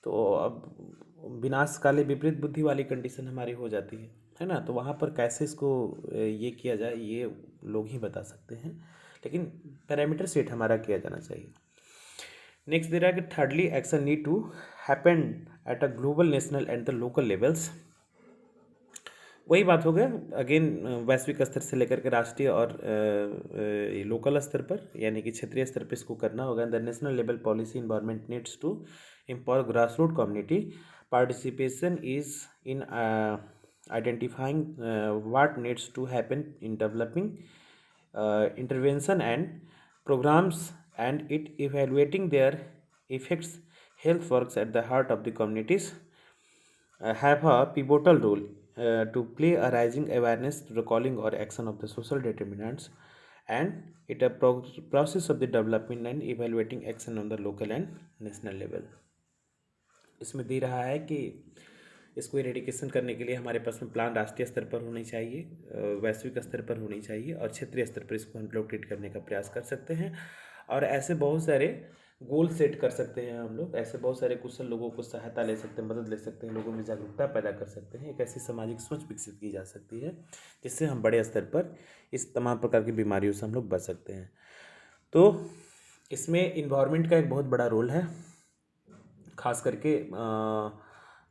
तो अब विनाश काले विपरीत बुद्धि वाली कंडीशन हमारी हो जाती है ना। तो वहाँ पर कैसे इसको ये किया जाए, ये लोग ही बता सकते हैं, लेकिन पैरामीटर सेट हमारा किया जाना चाहिए। नेक्स्ट दे रहा है कि thirdly action need to happen at a global, national and the local levels. वही बात हो गया अगेन, वैश्विक स्तर से लेकर के राष्ट्रीय और लोकल स्तर पर, यानी कि क्षेत्रीय स्तर पर इसको करना होगा। The national level policy environment needs to empower grass root community participation is in identifying what needs to happen in developing intervention and programs, and it evaluating their effects. Health works at the heart of the communities have a pivotal role to play, a rising awareness, recalling or action of the social determinants, and it a process of the development and evaluating action on the local and national level। इसमें दे रहा है कि इसको eradication करने के लिए हमारे पास में प्लान राष्ट्रीय स्तर पर होनी चाहिए, वैश्विक स्तर पर होनी चाहिए, और क्षेत्रीय स्तर पर इसको हम लोग ट्रीट करने का प्रयास कर सकते हैं। और ऐसे बहुत सारे गोल सेट कर सकते हैं हम लोग, ऐसे बहुत सारे कुशल लोगों को सहायता ले सकते हैं, मदद ले सकते हैं, लोगों में जागरूकता पैदा कर सकते हैं, एक ऐसी सामाजिक सोच विकसित की जा सकती है जिससे हम बड़े स्तर पर इस तमाम प्रकार की बीमारियों से हम लोग बच सकते हैं। तो इसमें इन्वायरमेंट का एक बहुत बड़ा रोल है, खास करके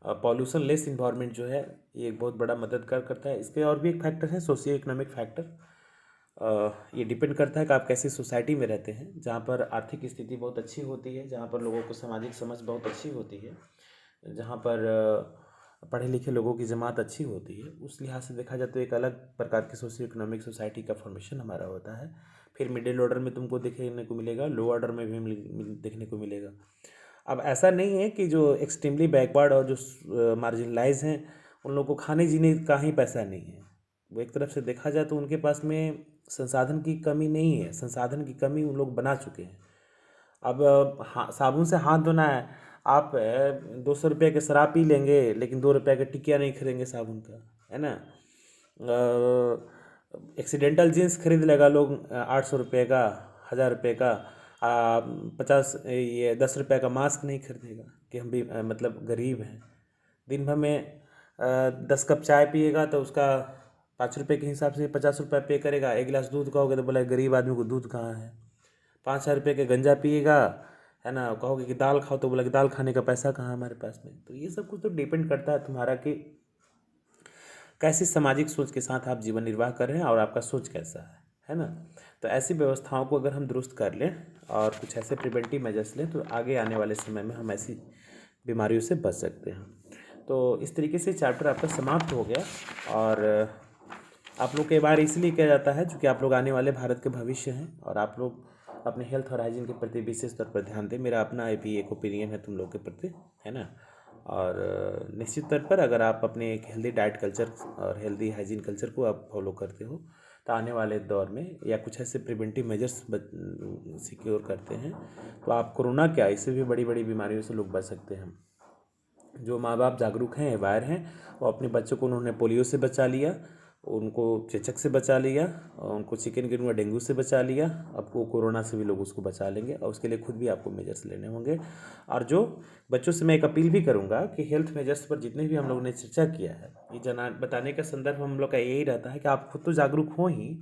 पॉल्यूशन लेस इन्वायरमेंट जो है ये एक बहुत बड़ा मदद करता है। इसके और भी एक फैक्टर है सोशियो इकोनॉमिक फैक्टर। ये डिपेंड करता है कि आप कैसी सोसाइटी में रहते हैं, जहाँ पर आर्थिक स्थिति बहुत अच्छी होती है, जहाँ पर लोगों को सामाजिक समझ बहुत अच्छी होती है, जहाँ पर पढ़े लिखे लोगों की जमात अच्छी होती है। उस लिहाज से देखा जाए तो एक अलग प्रकार की सोशियो इकोनॉमिक सोसाइटी का फॉर्मेशन हमारा होता है। फिर मिडिल ऑर्डर में तुमको देखने को मिलेगा, लो ऑर्डर में भी देखने को मिलेगा। अब ऐसा नहीं है कि जो एक्सट्रीमली बैकवर्ड और जो मार्जिनलाइज हैं उन लोगों को खाने जीने का ही पैसा नहीं है। वो एक तरफ से देखा जाए तो उनके पास में संसाधन की कमी नहीं है, संसाधन की कमी उन लोग बना चुके हैं। अब साबुन से हाथ धोना है, आप 200 रुपये के शराब पी लेंगे लेकिन 2 रुपये का टिकिया नहीं खरीदेंगे साबुन का, है ना। एक्सीडेंटल जीन्स खरीद लेगा लोग 800 रुपये का, 1000 रुपये का। 10 रुपये का मास्क नहीं खरीदेगा कि हम भी मतलब गरीब हैं। दिन भर में 10 कप चाय पिएगा तो उसका 5 रुपये के हिसाब से 50 रुपये पे करेगा। एक गिलास दूध कहोगे तो बोला गरीब आदमी को दूध कहाँ है। 5,000 रुपये के गंजा पिएगा, है ना, कहोगे कि दाल खाओ तो बोला कि दाल खाने का पैसा कहाँ है हमारे पास में। तो ये सब कुछ तो डिपेंड करता है तुम्हारा कि कैसी सामाजिक सोच के साथ आप जीवन निर्वाह कर रहे हैं और आपका सोच कैसा है ना। तो ऐसी व्यवस्थाओं को अगर हम दुरुस्त कर लें और कुछ ऐसे प्रिवेंटिव मेजर्स लें तो आगे आने वाले समय में हम ऐसी बीमारियों से बच सकते हैं। तो इस तरीके से चैप्टर आपका समाप्त हो गया। और आप लोग के बारे इसलिए किया जाता है क्योंकि आप लोग आने वाले भारत के भविष्य हैं और आप लोग अपने हेल्थ और हाइजीन के प्रति विशेष तौर पर ध्यान दें। मेरा अपना भी एक ओपिनियन है तुम लोग के प्रति, है ना। और निश्चित तौर पर अगर आप अपने एक हेल्दी डाइट कल्चर और हेल्दी हाइजीन कल्चर को आप फॉलो करते हो तो आने वाले दौर में या कुछ ऐसे प्रिवेंटिव मेजर्स सिक्योर करते हैं तो आप कोरोना क्या, इससे भी बड़ी बड़ी बीमारियों से लोग बच सकते हैं। जो माँ बाप जागरूक हैं, अवेयर हैं, वो अपने बच्चों को उन्होंने पोलियो से बचा लिया, उनको चेचक से बचा लिया, और उनको चिकनगुनिया डेंगू से बचा लिया। आपको कोरोना से भी लोग उसको बचा लेंगे और उसके लिए खुद भी आपको मेजर्स लेने होंगे। और जो बच्चों से मैं एक अपील भी करूंगा कि हेल्थ मेजर्स पर जितने भी हम लोगों ने चर्चा किया है, ये बताने का संदर्भ हम लोग का यही रहता है कि आप खुद तो जागरूक हो ही,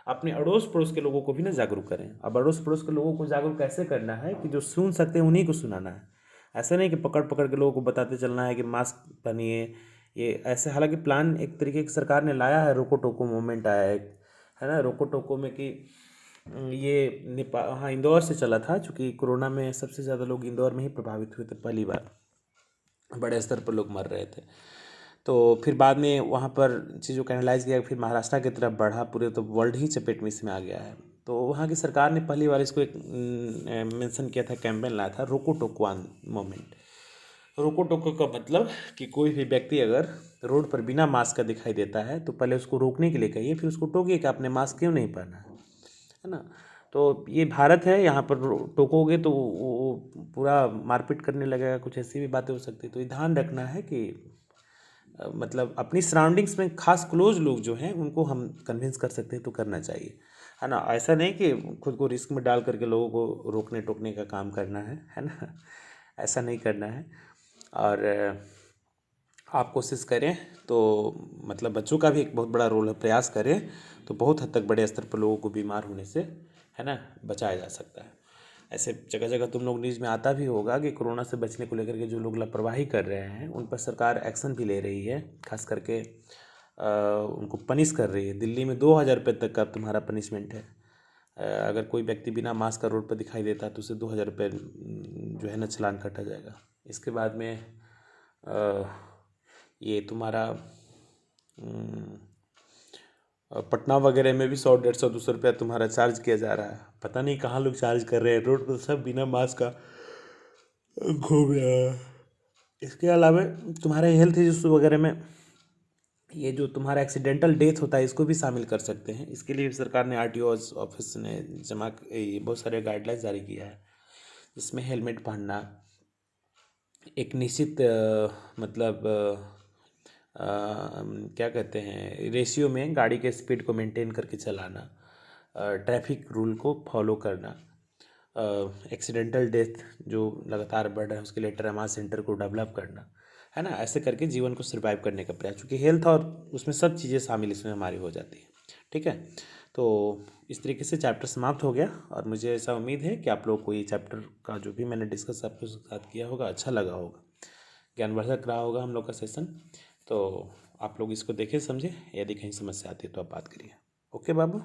अपने अड़ोस पड़ोस के लोगों को भी ना जागरूक करें। अब अड़ोस पड़ोस के लोगों को जागरूक कैसे करना है कि जो सुन सकते हैं उन्हीं को सुनाना है। ऐसा नहीं कि पकड़ पकड़ के लोगों को बताते चलना है कि मास्क पहनिए, ये ऐसे। हालांकि प्लान एक तरीके की सरकार ने लाया है, रोको टोको मूवमेंट आया है ना, रोको टोको में कि ये नेपाल, हाँ, इंदौर से चला था चूँकि कोरोना में सबसे ज़्यादा लोग इंदौर में ही प्रभावित हुए थे। पहली बार बड़े स्तर पर लोग मर रहे थे। तो फिर बाद में वहाँ पर चीज़ों को एनालाइज किया, फिर महाराष्ट्र की तरफ बढ़ा, पूरे तो वर्ल्ड ही चपेट में इसमें आ गया है। तो वहाँ की सरकार ने पहली बार इसको एक मेंशन किया था, कैंपेन लाया था, रोको टोकवान मूवमेंट। रोको टोको का मतलब कि कोई भी व्यक्ति अगर रोड पर बिना मास्क का दिखाई देता है तो पहले उसको रोकने के लिए कहिए, फिर उसको टोकिए कि आपने मास्क क्यों नहीं पहना है ना। तो ये भारत है, यहाँ पर टोकोगे तो वो पूरा मारपीट करने लगेगा, कुछ ऐसी भी बातें हो सकती है। तो ये ध्यान रखना है कि मतलब अपनी सराउंडिंग्स में खास क्लोज लोग जो हैं उनको हम कन्विंस कर सकते हैं तो करना चाहिए, है ना। ऐसा नहीं कि खुद को रिस्क में डाल करके लोगों को रोकने टोकने का काम करना है ना। ऐसा नहीं करना है। और आप कोशिश करें तो मतलब बच्चों का भी एक बहुत बड़ा रोल है, प्रयास करें तो बहुत हद तक बड़े स्तर पर लोगों को बीमार होने से, है ना, बचाया जा सकता है। ऐसे जगह जगह तुम लोग न्यूज़ में आता भी होगा कि कोरोना से बचने को लेकर के जो लोग लापरवाही कर रहे हैं उन पर सरकार एक्शन भी ले रही है, खास करके उनको पनिश कर रही है। दिल्ली में 2,000 रुपये तक का तुम्हारा पनिशमेंट है। अगर कोई व्यक्ति बिना मास्क का रोड पर दिखाई देता है तो उसे 2,000 रुपये जो है ना चालान काटा जाएगा। इसके बाद में ये तुम्हारा पटना वगैरह में भी 100, 150, 200 रुपया तुम्हारा चार्ज किया जा रहा है। पता नहीं कहाँ लोग चार्ज कर रहे हैं, रोड पर सब बिना मास्क का घूम रहा है। इसके अलावा तुम्हारे हेल्थ इश्यूज वगैरह में ये जो तुम्हारा एक्सीडेंटल डेथ होता है इसको भी शामिल कर सकते हैं। इसके लिए भी सरकार ने आरटीओ ऑफिस ने बहुत सारे गाइडलाइंस जारी किया है, जिसमें हेलमेट पहनना, एक निश्चित मतलब क्या कहते हैं रेशियो में गाड़ी के स्पीड को मेंटेन करके चलाना, ट्रैफिक रूल को फॉलो करना, एक्सीडेंटल डेथ जो लगातार बढ़ रहा है उसके लिए ट्रामा सेंटर को डेवलप करना, है ना। ऐसे करके जीवन को सर्वाइव करने का प्रयास, क्योंकि हेल्थ और उसमें सब चीज़ें शामिल इसमें हमारी हो जाती है। ठीक है, तो इस तरीके से चैप्टर समाप्त हो गया और मुझे ऐसा उम्मीद है कि आप लोग को ये चैप्टर का जो भी मैंने डिस्कस आपके साथ किया होगा अच्छा लगा होगा, ज्ञानवर्धक रहा होगा हम लोग का सेशन। तो आप लोग इसको देखें समझे, यदि कहीं समस्या आती है तो आप बात करिए। ओके बाबू।